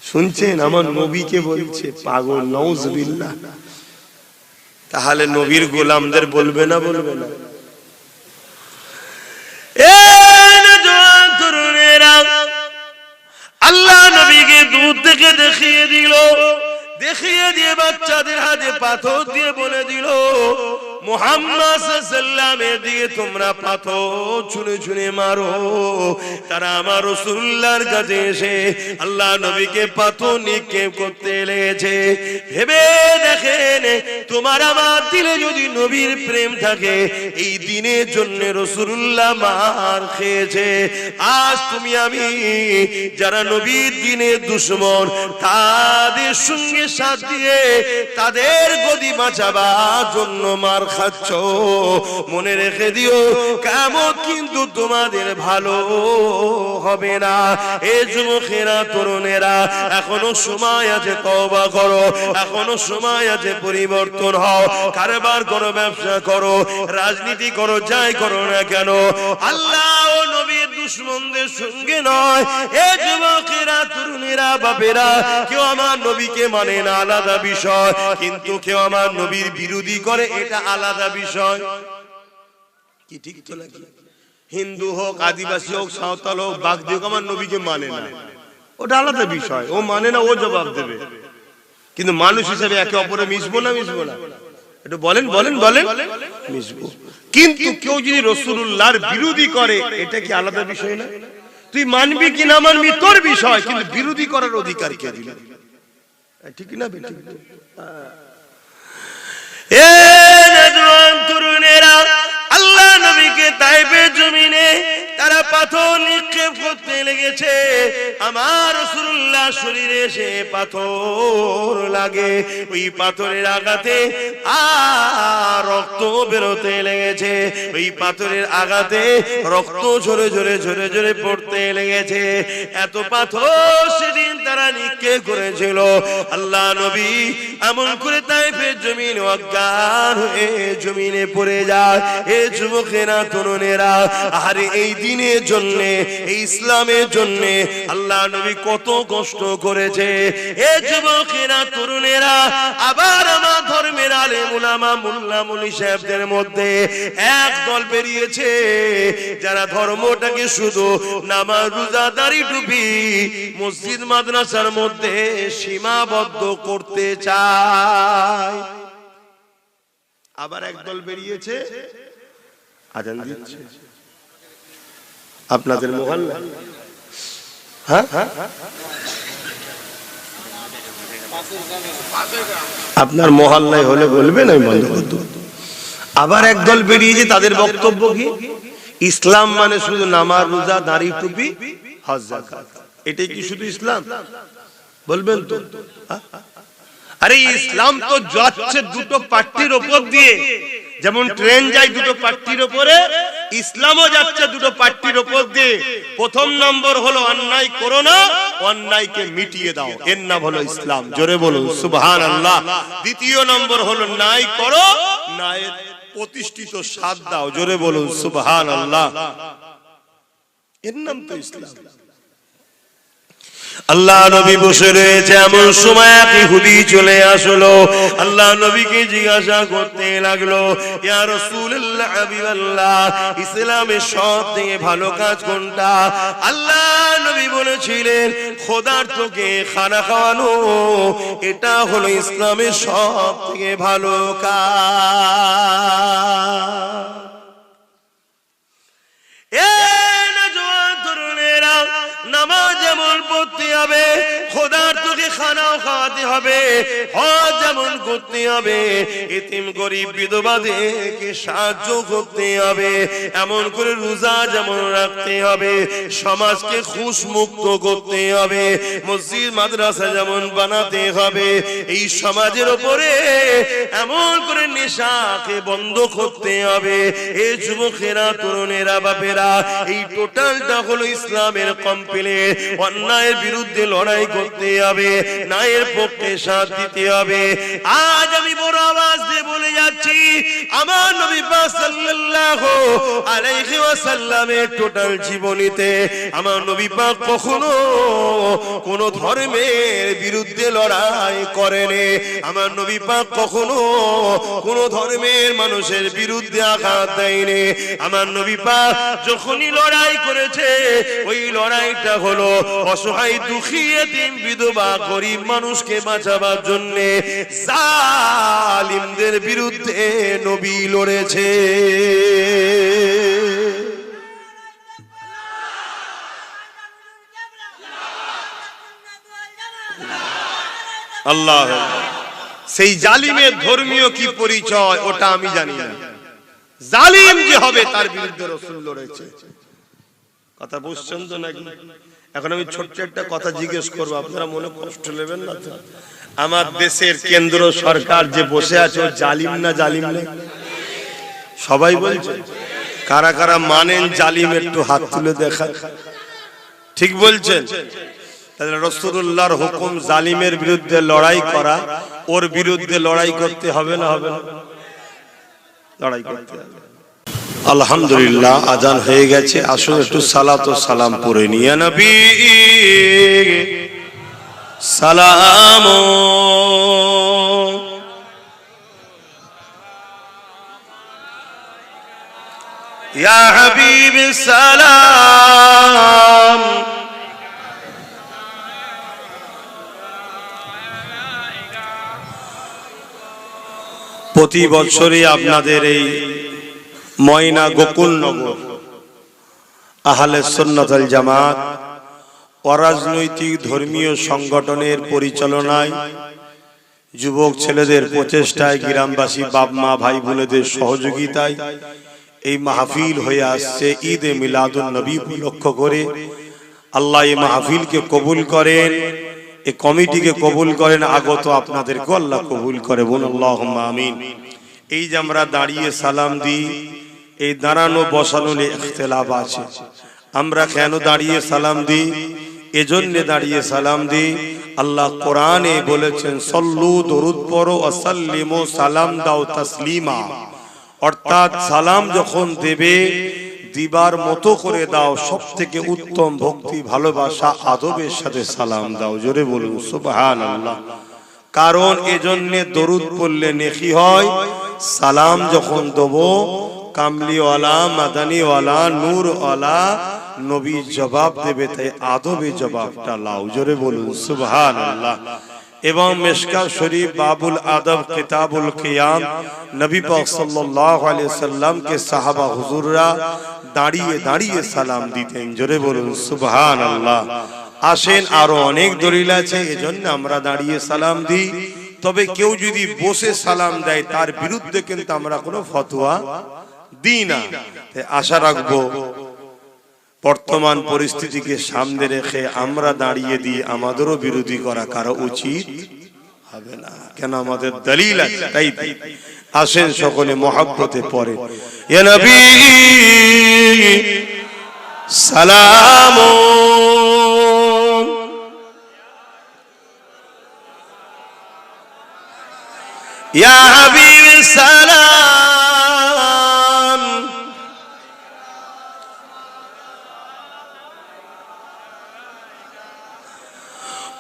শুনছেন, আমার নবীকে বলছে পাগল, নাউযুবিল্লাহ। তাহলে নবীর গোলামদের বলবে না? বলবে না? আল্লাহ নবীকে দূর থেকে দেখিয়ে দিল, দেখিয়ে দিয়ে বাচ্চাদের হাতে পাথর দিয়ে বলে দিল, মুহাম্মদ সাল্লাল্লাহু দিয়ে তোমরা পাথর ছুঁড়ে ছুঁড়ে মারো। তারা আমার রাসূলুল্লাহর কাছে এসে আল্লাহ নবীকে পাথর নিক্ষেপ করতে লেগেছে। ভেবে দেখেন, তোমার আমার দিলে যদি নবীর প্রেম থাকে, এই দিনের জন্য রাসূলুল্লাহ মার খেয়েছে। আজ তুমি আমি যারা নবীর দিনের দুশমন, তাদের সঙ্গে সাথ দিয়ে তাদের গদি বাঁচাবার জন্য মার খাচ্ছ। মনে রেখে দিও, কিয়ামত কিন্তু তোমাদের ভালো হবে না। এ যুবকেরা, তরুণেরা, এখনো সময় আছে, তওবা করো, এখনো সময় আছে, পরিবর্তন হও। কারবার করো, ব্যবসা করো, রাজনীতি করো, যাই করো না কেন, আল্লাহ ও নবীর দুশমনদের সঙ্গে নয়। এ যুবকেরা, তরুণেরা, বাপেরা, কেউ আমার নবীকে মানে না, আলাদা বিষয়, কিন্তু কেউ আমার নবীর বিরোধী করে, এটা আলাদা বিষয়। কি ঠিক তো নাকি? হিন্দু হোক, আদিবাসী হোক, সাঁওতাল হোক, বাগদি হোক, আমার নবীকে মানে না, ওটা আলাদা বিষয়। ও মানে না, ও জবাব দেবে। কিন্তু মানুষ হিসেবে একে অপরে মিশবো না? মিশবো না? একটু বলেন, বলেন, বলেন। মিশবো। কিন্তু কেউ যদি রাসূলুল্লাহর বিরোধী করে, এটা কি আলাদা বিষয় না? তুই মানবি কি না মানবি তোর বিষয়, কিন্তু বিরোধী করার অধিকার কে দিল? ঠিক না? ঠিক। এ নওজওয়ান তরুণেরা, আল্লাহ নবীকে তায়েফে জমিনে তারা পাথর নিক্ষেপ করতে লেগেছে। আমার রাসূলুল্লাহ শরীরে এসে পাথর লাগে, ওই পাথরের আঘাতে রক্ত বেরোতে লেগেছে। ওই পাথরের আঘাতে রক্ত ঝরে ঝরে ঝরে ঝরে পড়তে লেগেছে। এত পাথর সেদিন তারা নিক্ষেপ করেছিল। আল্লাহ নবী এমন করে তায়েফের জমিনে অজ্ঞান হয়ে জমিনে পড়ে যায়। এ যুবকেরা, তরুণেরা, আরে এই দিনের জন্য, এই ইসলামের জন্য আল্লাহ নবী কত কষ্ট করেছে। এ যুবকেরা, তরুণেরা, আবার আমার ধর্মের আলেম উলামা, মোল্লা মুনি সাহেবদের মধ্যে এক দল বেরিয়েছে যারা ধর্মটাকে শুধু নামাজ, রোজা, দাড়ি, টুপি, মসজিদ, মাদ্রাসার মধ্যে সীমাবদ্ধ করতে চায়। আবার একদল বেরিয়েছে, আজান দিচ্ছে আপনাদের মহল্লা, হ্যাঁ, আপনার মহল্লায় হলে বলবেন, আমি বন্ধ করে দেব। আবার একদল বেরিয়েছে, তাদের বক্তব্য কি ইসলাম মানে শুধু নামাজ, রোজা, দাড়ি, টুপি, হজ, যাকাত, এটাই কি শুধু ইসলাম? বলবেন তো? আরে ইসলাম তো যাচ্ছে দুটো পাট্টির উপর দিয়ে, যেমন ট্রেন যায় দুটো পাট্টির উপরে, ইসলামও যাচ্ছে দুটো পাট্টির উপর দিয়ে। প্রথম নম্বর হলো অন্যায় করো না, অন্যায়কে মিটিয়ে দাও, এর নাম হলো ইসলাম। জোরে বলুন সুবহানাল্লাহ। দ্বিতীয় নম্বর হলো ন্যায় করো, ন্যায়ের প্রতিষ্ঠিত সাথ দাও। জোরে বলুন সুবহানাল্লাহ, এর নাম তো ইসলাম। আল্লাহ নবী বসে রয়েছে, এমন সময় এক ইহুদি চলে আসলো। আল্লাহ নবীকে জিজ্ঞাসা করতে লাগলো, ইয়া রাসূলুল্লাহ, হাবিবাল্লাহ, ইসলামের সবথেকে ভালো কাজ কোনটা? আল্লাহ নবী বলেছিলেন, খোদার্থকে খানা খাওয়ানো, এটা হলো ইসলামের সবথেকে ভালো কাজ। নামাজ যেমন পড়তে হবে, খোদার তোকে খানাও খাওয়াতে হবে, হজ যেমন করতে হবে, এতিম গরিব বিধবাদেরকে সাহায্য করতে হবে, এমন করে রোজা যেমন রাখতে হবে, সমাজকে খুশ মুক্ত করতে হবে, মসজিদ মাদ্রাসা যেমন বানাতে হবে, এই সমাজের উপরে এমন করে নেশাকে বন্ধ করতে হবে। এই যুবকেরা, তরুণেরা, বাপেরা, এই টোটালটা হলো ইসলামের কমপ্লিট। অন্যায়ের বিরুদ্ধে লড়াই করতে হবে, ন্যায়ের পক্ষে সাথ দিতে হবে। আজ আমি বড় আওয়াজ দিয়ে বলে যাচ্ছি, আমার নবী পাক সাল্লাল্লাহু আলাইহি ওয়াসাল্লামের টোটাল জীবনীতে আমার নবী পাক কখনো কোন ধর্মের বিরুদ্ধে লড়াই করেনি। আমার নবী পাক কখনো কোন ধর্মের মানুষের বিরুদ্ধে আঘাত দেয়নি। আমার নবী পাক যখনই লড়াই করেছে, ওই লড়াইটা হলো অসহায়, দুঃখী, এতিম, বিধবা, গরিব মানুষকে বাঁচাবার জন্য জালিমদের বিরুদ্ধে নবী লড়েছে। আল্লাহ, সেই জালিমের ধর্মীয় কি পরিচয় ওটা আমি জানি না। জালিম যে হবে তার বিরুদ্ধে রাসূল লড়েছে। কথা বুঝছেন তো নাকি? এখন আমি ছোট্ট একটা কথা জিজ্ঞেস করবো, আপনারা মনে কষ্ট নেবেন না তো? আমার দেশের কেন্দ্র সরকার যে বসে আছে, ও জালিম না জালিম নেই? সবাই বলছে। কারা কারা মানেন জালিম, একটু হাত তুলে দেখা। ঠিক বলছেন? তাহলে রাসূলুল্লাহর হুকুম জালিমের বিরুদ্ধে লড়াই করা, ওর বিরুদ্ধে লড়াই করতে হবে না হবে না? লড়াই করতে হবে। আলহামদুলিল্লাহ, আজান হয়ে গেছে, আসুন একটু সালাত ও সালাম পড়ে নিয়ে। নবী সালাম, ইয়া হাবিব সালাম, প্রতি বছরই আপনাদের এই ময়না গোকুলনগর আহলে সুন্নাত ওয়াল জামাত অরাজনৈতিক ধর্মীয় সংগঠনের পরিচালনায়, যুবক ছেলেদের প্রচেষ্টায়, গ্রামবাসী বাপ মা ভাই বোনেদের সহযোগিতায় এই মাহফিল হয়ে আসছে। ঈদে মিলাদুন নবী উপলক্ষ করে আল্লাহ এই মাহফিলকে কবুল করেন, এই কমিটিকে কবুল করেন, আগত আপনাদেরকে আল্লাহ কবুল করে। বলুন আল্লাহুম্মা আমিন। এই যে আমরা দাঁড়িয়ে সালাম দিই, এই দাঁড়ানো বসানোর ইখতিলাফ আছে। আমরা কেন দাঁড়িয়ে সালাম দিই? এজন্য দাঁড়িয়ে সালাম দিই, আল্লাহ কোরআনে বলেছেন, সল্লু, দরুদ পড়ো, ওয়াসাল্লিমু, সালাম দাও তাসলিমা। অর্থাৎ সালাম যখন দেবে, দিবার মতো করে দাও, সবথেকে উত্তম ভক্তি, ভালোবাসা, আদবের সাথে সালাম দাও। জোরে বলুন সুবহানাল্লাহ। কারণ এজন্য দরুদ পড়লে নেকি হয়, সালাম যখন দেবো কামলিওয়ালা, মাদানিওয়ালা, নূরওয়ালা নবী জবাব দেবে, তাই আদবে জবাবটা লাও। জোরে বলুন সুবহানাল্লাহ। এবং মিশকাত শরীফ বাবুল আদব কিতাবুল কিয়াম, নবী পাক সাল্লাল্লাহু আলাইহি সাল্লাম কে সাহাবা হুজুররা দাঁড়িয়ে দাঁড়িয়ে সালাম দিতেন। জোরে বলুন সুবহানাল্লাহ। আসেন, আরো অনেক দলিল আছে, এজন্য আমরা দাঁড়িয়ে সালাম দিই। তবে কেউ যদি বসে সালাম দেয় তার বিরুদ্ধে কিন্তু আমরা কোনো ফতোয়া দিই না। আশা রাখবো বর্তমান পরিস্থিতিকে সামনে রেখে আমরা দাঁড়িয়ে দিয়ে আমাদেরও বিরোধী করা কারো উচিত হবে না, কেন আমাদের দলিল আছে। তাই আসেন সকলে মহব্বতে পড়ে ইয়া নবী সালাম, ইয়া হাবিব সালাম,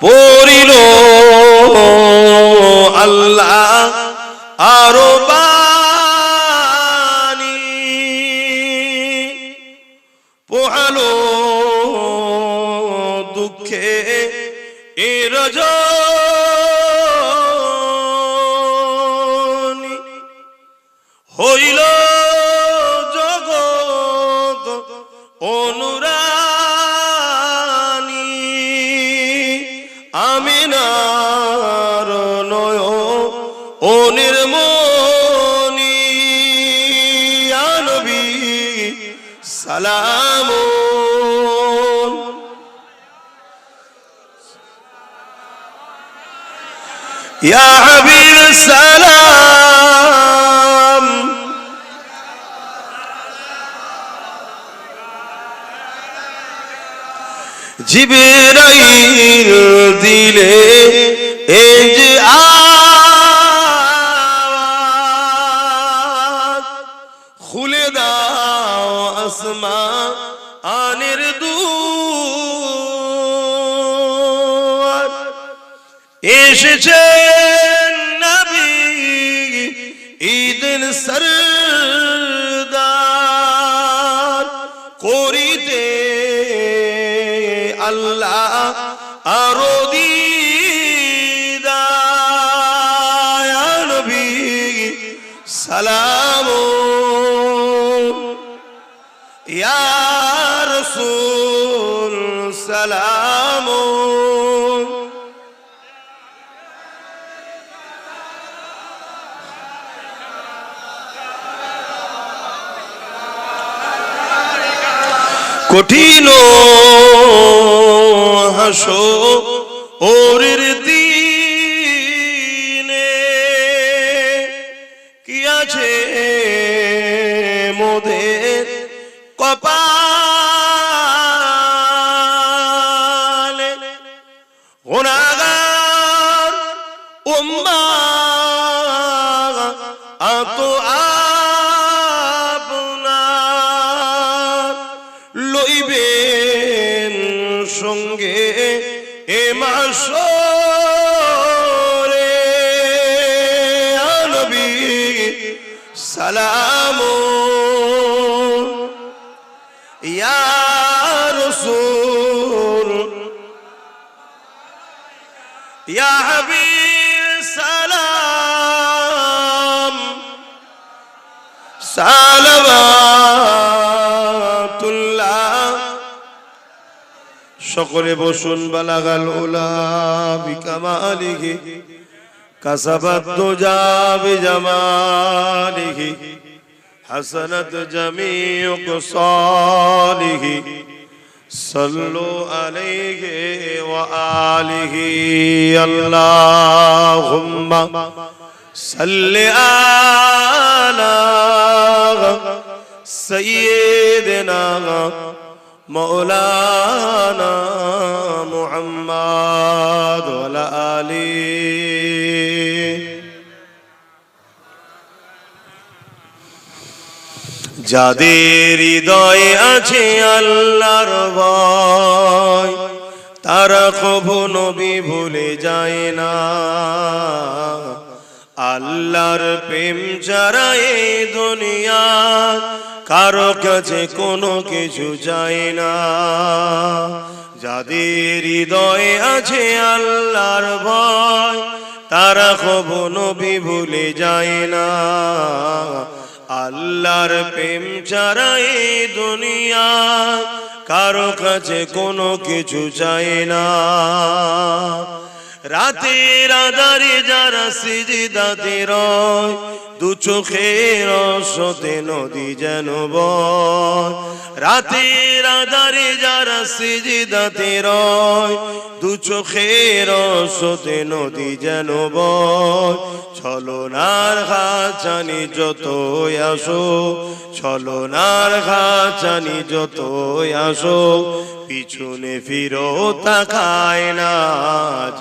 পড়িল আল্লাহ আরো বাণী, পোহালো দুঃখে এ রজনী, হইল জগৎ অনুরানী, আমিনার নয়নের মনি, ইয়া নবী সালাম, ইয়া হাবিব সালাম, জিবরাইল দিলে এই যে আওয়াজ, খুলে দাও আসমানের দুয়ার, এসেছেন নবী ঈদের সরদার, করিতে আল্লাহ আরো দিদার, ইয়া নবী সালাম, ইয়া রাসূল সালাম, কঠিন হাসরের দিনে কি আছে মোদের কপালে, গুনাহগার উম্মাহ আত আপনার লইবেন সঙ্গে এ মাশরে, ইয়া নবী সালাম, ইয়া রাসূল, ইয়া হাবিব সালাম, সালাওয়াতুল্লাহ। সকলে বসুন। বালাগাল উলা বিকামালিহি, কাসাবাত দুজা বিজামালিহি, হাসানাত জামিউ কসালিহি, সাল্লু আলাইহি ওয়া আলিহি, আল্লাহুম্মা সাল্লি আলা সাইয়্যিদিনা মৌলানা মুহাম্মদ ওয়া আলা আলিহি। যাদের হৃদয়ে আছে আল্লাহর ভয়, তারা কভু নবী ভুলে যায় না। আল্লাহর প্রেম ছাড়া এই দুনিয়া কারো কাছে কোনো কিছু যায় না। যাদের হৃদয়ে আছে আল্লাহর ভয়, তারা কভু নবী ভুলে যায় না। আল্লাহর প্রেম ছাড়া এই দুনিয়া কারো কাছে কোনো কিছু চাই না। রাতের আধারে যারা সিজদাতে রয়, দু চোখের রসতে নদী যেন বয়। রাতের আধারে যারা সিজদাতে রয়, দু চোখের রসতে নদী যেন বয়। ছলনার ঘাচানি যতই আসো, ছলনার ঘাচানি যতই আসো, পিছনে ফিরো তাকায় না।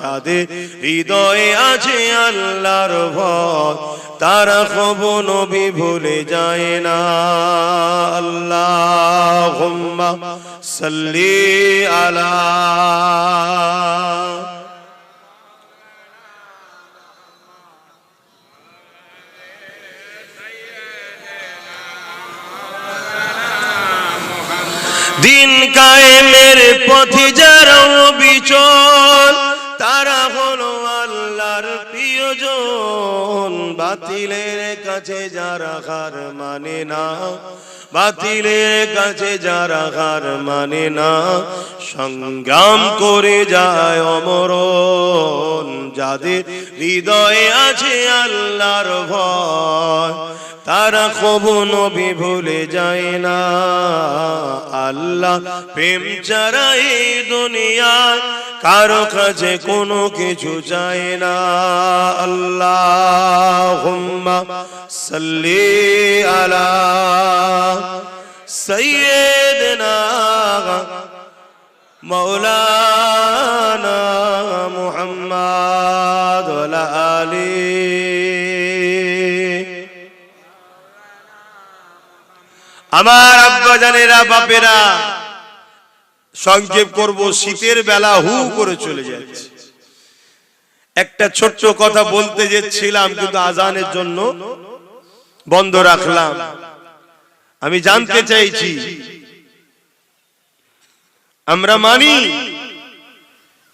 যাদের হৃদয়ে আছে আল্লাহর ভয়, তারা কবু নবী ভুলে যায় না। আল্লাহুম্মা সাল্লি আলা। দিন কায়েমের পথে যারা বিচল, তারা হলো আল্লাহর প্রিয়জন। বাতিলের কাছে যারা হার মানে না, বাতিলের কাছে যারা হার মানে না, সংগ্রাম করে যায় অমরণ। যাদের হৃদয়ে আছে আল্লাহর ভয়, তারা কবু নবী ভুলে যায় না। আল্লাহ প্রেম ছাড়া এই দুনিয়ায় কারো কাছে কোনো কিছু চায় না। আল্লাহুম্মা সাল্লি আলা সাইয়্যিদিনা মাওলানা মুহাম্মদ ওয়া আলা আলিহি। আমার আব্বা জানেরা, বাপেরা, সংক্ষেপ করব, শীতের বেলা হু করে চলে যাচ্ছে। একটা ছোট্ট কথা বলতে যাচ্ছিলাম, কিন্তু আজানের জন্য বন্ধ রাখলাম। আমি জানতে চাইছি, আমরা মানি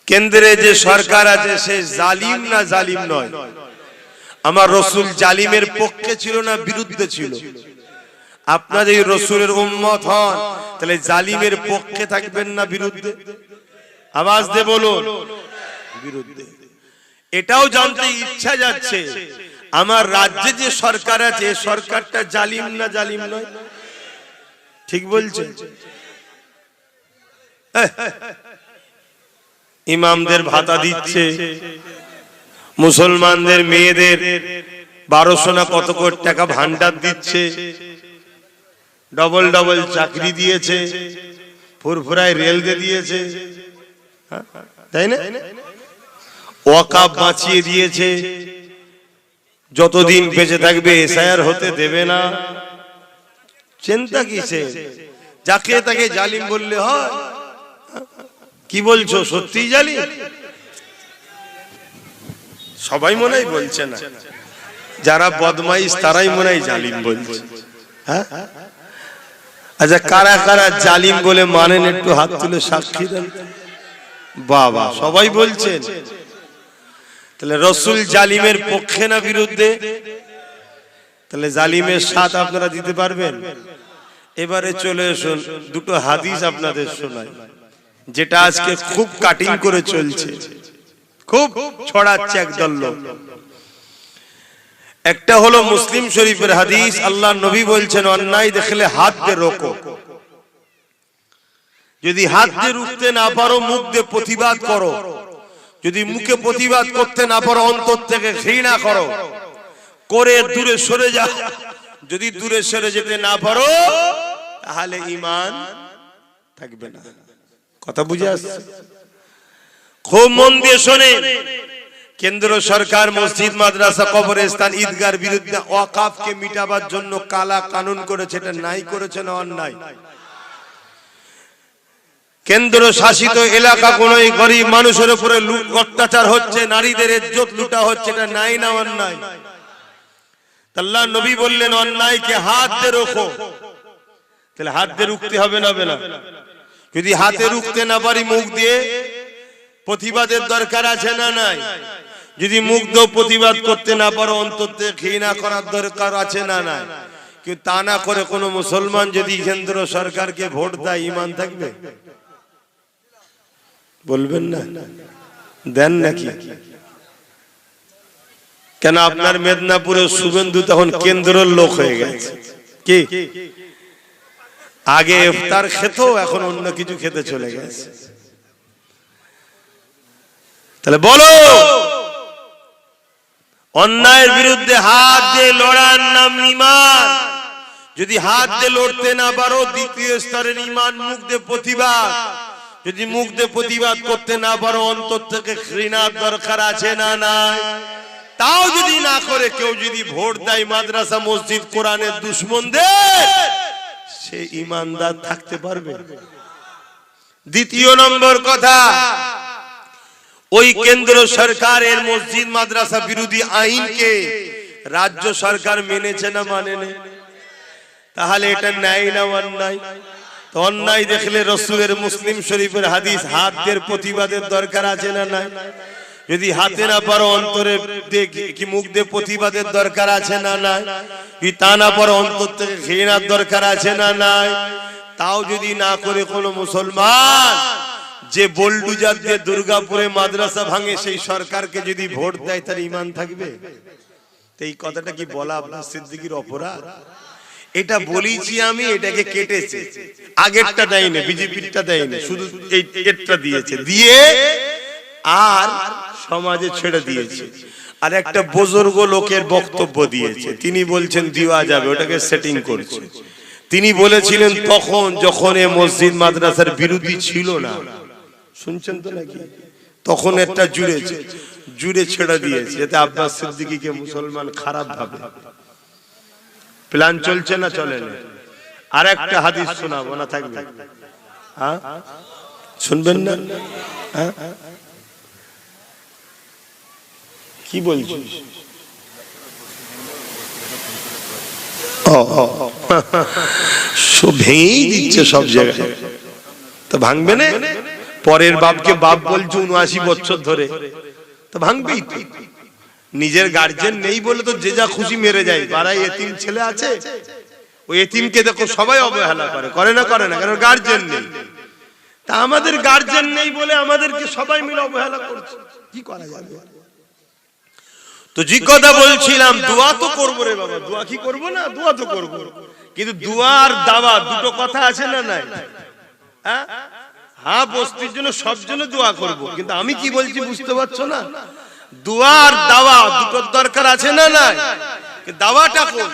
কেন্দ্রে যে সরকার আছে সে জালিম না জালিম নয়? আমার রাসূল জালিমের পক্ষে ছিল না বিরুদ্ধে ছিল? আপনারা যদি রাসূলের উম্মত হন, তাহলে জালিমের পক্ষে থাকবেন না বিরুদ্ধে? আওয়াজ দিয়ে বলুন, বিরুদ্ধে। এটাও জানতে ইচ্ছা যাচ্ছে, আমার রাজ্যে যে সরকার আছে সরকারটা জালিম না জালিম নয়? ঠিক বলছে? ইমামদের ভাতা দিচ্ছে, মুসলমানদের মেয়েদের 1200 না কত কোটি টাকা ভান্ডার দিচ্ছে, ডবল ডবল চাকরি দিয়েছে, ফুরফুরায় রেল দিয়েছে, তাই না? ওয়াকাফ বাঁচিয়ে দিয়েছে, যতদিন বেঁচে থাকবে এসআইআর হতে দেবে না। চিন্তা কিসে? যাকে তাকে জালিম বললে হয়? কি বলছো, সত্যিই জালিম? সবাই মনে হয় বলছে না, যারা বদমাইশ তারাই মনে হয় জালিম বলছে। হ্যাঁ, আচ্ছা, কারা কারা জালিম বলে মানেন একটু হাত তুলে সাক্ষী দেন। বাবা, সবাই বলছেন। তাহলে রাসূল জালিমের পক্ষে না বিরুদ্ধে? তাহলে জালিমের সাথ আপনারা দিতে পারবেন? এবারে চলে আসুন, দুটো হাদিস আপনাদের শোনাই, যেটা আজকে খুব কাটিং করে চলছে, খুব ছড়াচ্ছে একদল লোক। একটা হলো মুসলিম শরীফের হাদিস, আল্লাহ নবী বলছেন, অন্যায় দেখলে হাত দিয়ে রোকো। যদি হাত দিয়ে রুখতে না পারো, মুখ দিয়ে প্রতিবাদ করো। যদি মুখে প্রতিবাদ করতে না পারো, অন্তর থেকে ঘৃণা করো, করে দূরে সরে যাও। যদি দূরে সরে যেতে না পারো, তাহলে ঈমান থাকবে না। কথা বুঝে আসছে? খুব মন দিয়ে শোনেন। কেন্দ্র সরকার মসজিদ, মাদ্রাসা, কবরস্থান, ঈদগার বিরুদ্ধে ওয়াকাফকে মিটাবার জন্য কালা কানুন করেছে। এটা নাই করেছে না অন্যায়? কেন্দ্র শাসিত এলাকা কোন গরিব মানুষের উপরে অত্যাচার হচ্ছে, নারীদের ইজ্জত লুটা হচ্ছে, এটা নাই না অন্যায়? আল্লাহ নবী বললেন, অন্যায়কে হাত দিয়ে রোখো। তাহলে হাত দিয়ে রুখতে হবে না? যদি হাতে রুখতে না পারি, মুখ দিয়ে প্রতিবাদের দরকার আছে না নাই? যদি মুখ দিয়ে প্রতিবাদ করতে না পারো, অন্তর থেকে ঘৃণা করার দরকার আছে না নাই? কিন্তু তা না করে কোন মুসলমান যদি কেন্দ্র সরকারকে ভোট দেয় ঈমান থাকবে? বলবেন না? দেন নাকি? কেন আপনার মেদিনীপুরের শুভেন্দু তখন কেন্দ্রের লোক হয়ে গেছে কি? আগে ইফতার খেত, এখন অন্য কিছু খেতে চলে গেছে। তাহলে বলো, অন্যায়ের বিরুদ্ধে হাত দিয়ে লড়ার নাম ঈমান। যদি হাত দিয়ে লড়তে না পারো, দ্বিতীয় স্তরের ঈমান মুখ দিয়ে প্রতিবাদ। যদি মুখ দিয়ে প্রতিবাদ করতে না পারো, অন্তর থেকে ঘৃণার দরকার আছে না নাই? তাও যদি না করে কেউ যদি ভোট দেয় মাদ্রাসা মসজিদ কোরআনের দুশমনদের, সে ঈমানদার থাকতে পারবে? দ্বিতীয় নম্বর কথা, ওই কেন্দ্র সরকারের মসজিদ মাদ্রাসা বিরোধী আইনকে রাজ্য সরকার মেনেছে না মানেনি? তাহলে এটা ন্যায় না অন্যায়? তো অন্যায় দেখলে রাসূলের মুসলিম শরীফের হাদিস, হাত দিয়ে প্রতিবাদের দরকার আছে না নাই? যদি হাতে না পারো, অন্তরে কি মুখ দিয়ে প্রতিবাদের দরকার আছে না নাই? যদি তা না পারো, অন্তর থেকে ঘৃণার দরকার আছে না নাই? তাও যদি না করে কোন মুসলমান যে বোলডুজার দিয়ে দুর্গাপুরে মাদ্রাসা ভাঙে, সেই সরকারকে যদি ভোট দেয়, তার ঈমান থাকবে? তো এই কথাটা কি বলা আব্বাস সিদ্দিকীর অপরাধ? এটা বলেছি আমি, এটাকে কেটেছে। আগেরটা দেয়নি, বিজেপিরটা দেয়নি, শুধু এইটা দিয়েছে, দিয়ে আর সমাজে ছেড়ে দিয়েছে। আর একটা বুজুর্গ লোকের বক্তব্য দিয়েছে, তিনি বলছেন দেওয়া যাবে, ওটাকে সেটিং করছে। তিনি বলেছিলেন তখন যখন এ মসজিদ মাদ্রাসার বিরোধী ছিল না, শুনছেন তো নাকি? তখন একটা জুড়ে ছেড়ে দিয়েছে, যাতে আব্বাস সিদ্দিকীকে মুসলমান খারাপ ভাবে। প্ল্যান চলছে না চলে না? আর একটা হাদিস শোনাবো না, থাকবে? হ্যাঁ, শুনবেন না? হ্যাঁ, কি বলছিস? ভেঙেই দিচ্ছে সব জায়গায়। তো ভাঙবে না? পরের বাপকে বাপ বলছে ৭৯ বছর ধরে, তো ভাঙবেই তো। নিজের গার্জেন নেই বলে তো যে যা খুশি মেরে যায়। পাড়ায় এতিম ছেলে আছে, ওই এতিমকে দেখো সবাই অবহেলা করে না? করে না? কারণ গার্জেন নেই। তা আমাদের গার্জেন নেই বলে আমাদেরকে সবাই মিলে অবহেলা করছে, কি করা যাবে? তো যে কথা বলছিলাম, দোয়া তো করবো রে বাবা, দোয়া কি করবো না? দোয়া তো করবো, কিন্তু দোয়া আর দাওয়া দুটো কথা আছে না নাই? হ্যাঁ, বস্তির জন্য সব জন্য দোয়া করবো, কিন্তু আমি কি বলছি বুঝতে পারছো না? দোয়া আর দাওয়া দুটোর দরকার আছে না নাই? দাওয়াটা কোন?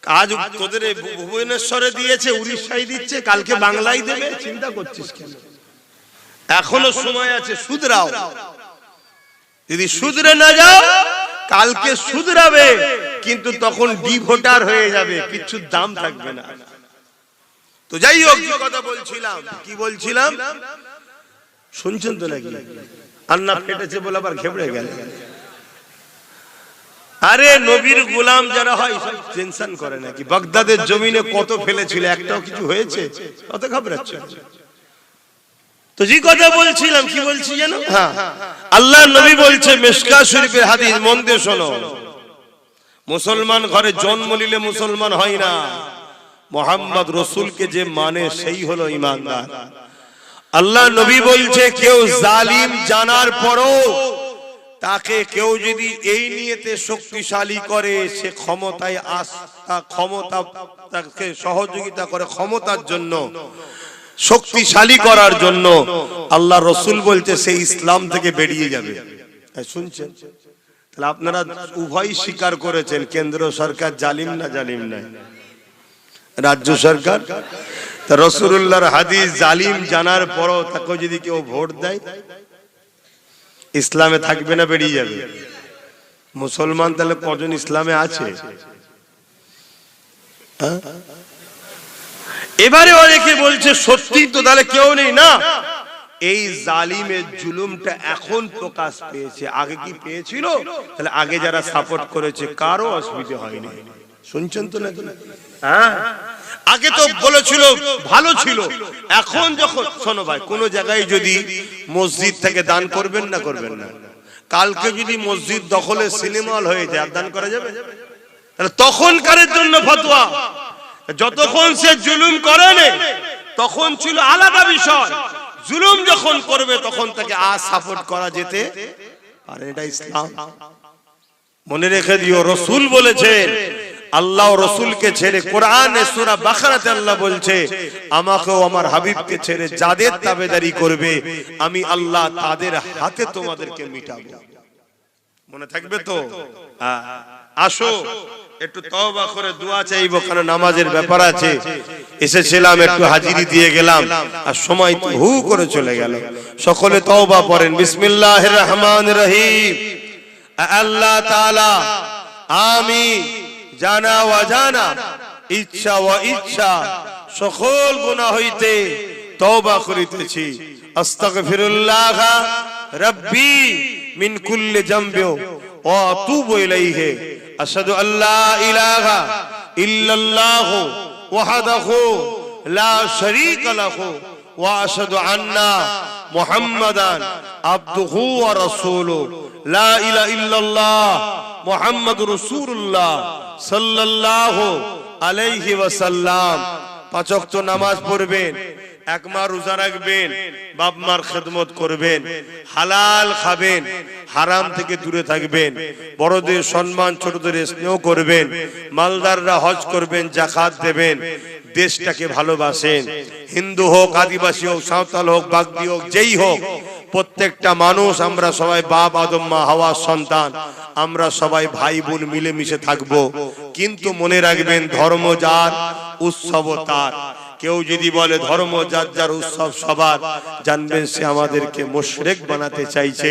আজ তোদের ভুবনেশ্বরে দিয়েছে, উড়িষ্যায় দিচ্ছে, কালকে বাংলায় দেবে, চিন্তা করছিস কেন? এখনো সময় আছে, শুধরাও। যদি শুধরে না যাও, কালকে শুধরাবে, কিন্তু তখন ডিভোটার হয়ে যাবে, কিছু দাম থাকবে না। তো যাই হোক, কি কথা বলছিলাম, কি বলছিলাম শুনছেন তো নাকি? আন্না ফেটেছে বলে আবার ঘেবড়ে গেল। আরে নবীর গোলাম যারা হয় টেনশন করে নাকি? বাগদাদের জমিনে কত ফেলেছিল, একটাও কিছু হয়েছে? কত ঘাবড়াচ্ছে? তো যে কথা বলছিলাম, কি বলছি জানো? হ্যাঁ, আল্লাহ নবী বলছে, মিশকাত শরীফের হাদিস, মন দিয়ে শোনো। মুসলমান ঘরে জন্ম নিলে মুসলমান হয় না, মুহাম্মদ রাসূলকে যে মানে সেই হলো ঈমানদার। আল্লাহ নবী বলছে, কেউ জালিম জানার পরও তাকে কেউ যদি এই নিয়তে শক্তিশালী করে, সে ক্ষমতায় ক্ষমতা তাকে সহযোগিতা করে, ক্ষমতার জন্য, শক্তিশালী করার জন্য, আল্লাহ রাসূল বলছে সে ইসলাম থেকে বেরিয়ে যাবে। শুনছেন? তাহলে আপনারা উভয় স্বীকার করেছেন, কেন্দ্র সরকার জালিম না জালিম না? রাজ্য সরকার। তা রাসূলুল্লাহর হাদিস, জালিম জানার পরও তাকে যদি কেউ ভোট দেয়, ইসলামে থাকবে না বেরিয়ে যাবে? মুসলমান তাহলে কজন ইসলামে আছে? এবারে অনেকে বলছে সত্যি তো, তাহলে কেউ নেই না। এই জালিমের জুলুমটা এখন প্রকাশ পেয়েছে, আগে কি পেয়েছিল? তাহলে আগে যারা সাপোর্ট করেছে কারো অসুবিধা হয়নি, শুনছেন তো নাকি? হ্যাঁ, আগে তো বলেছিল ভালো ছিল, এখন যখন, শোনো ভাই, কোন জায়গায় যদি মসজিদ থেকে দান করবেন না করবেন না, কালকে যদি মসজিদ দখলে সিনেমা হল হয়ে যায় দান করা যাবে? তাহলে তখনকারের জন্য ফতোয়া, যতক্ষণ সে জুলুম করেনি তখন ছিল আলাদা বিষয়, জুলুম যখন করবে তখন তাকে সাপোর্ট করা যেতে পারে। এটা ইসলাম। মনে রেখে দিও, রাসূল বলেছেন, আল্লাহ রাসূলকে ছেড়ে কোরআনে সূরা বাকারাতে আল্লাহ বলছে, আমাকেও আমার হাবিবকে ছেড়ে যাদের তাবেদারি করবে আমি আল্লাহ তাদের হাতে তোমাদেরকে মিটাবো। মনে থাকবে তো? আসো একটু তওবা করে দোয়া চাইবো, কারণ নামাজের ব্যাপার আছে। এসেছিলাম একটু হাজিরি দিয়ে গেলাম আর সময় তো হু করে চলে গেল। সকলে তওবা পড়েন। বিসমিল্লাহির রহমানির রহিম। আল্লাহ তাআলা, আমি জানা অজানা, ইচ্ছা ও ইচ্ছা সকল গুনাহ হইতে তওবা করিতেছি। আস্তাগফিরুল্লাহ রাব্বি মিন কুল্লি যামবি ওয়া আতুবু ইলাইহি। আশহাদু আল্লা ইলাহা ইল্লাল্লাহ ওয়াহদাহু লা শারীকা লাহু ওয়া আশহাদু আন্না মুহাম্মাদান আবদুহু ওয়া রাসূলুহু। লা ইলাহা ইল্লাল্লাহ মুহাম্মাদুর রাসূলুল্লাহ সাল্লাল্লাহু আলাইহি ওয়াসাল্লাম। পাঁচ ওয়াক্ত নামাজ পড়বেন, এক মাস রোজা রাখবেন, বাপ মার খেদমত করবেন, হালাল খাবেন, হারাম থেকে দূরে থাকবেন, বড়দের সম্মান ছোটদের স্নেহ করবেন, মালদাররা হজ করবেন, যাকাত দেবেন, দেশটাকে ভালোবাসেন। হিন্দু হোক, আদিবাসী হোক, সাঁওতাল হোক, বাগদি হোক, যেই হোক, প্রত্যেকটা মানুষ আমরা সবাই বাপ আদম মা হাওয়ার সন্তান, আমরা সবাই ভাই বোন মিলেমিশে থাকবো। কিন্তু মনে রাখবেন, ধর্ম যার উৎসব তার। কেউ যদি বলে ধর্ম যার যার উৎসব সবার, জানবেন সে আমাদেরকে মুশরিক বানাতে চাইছে।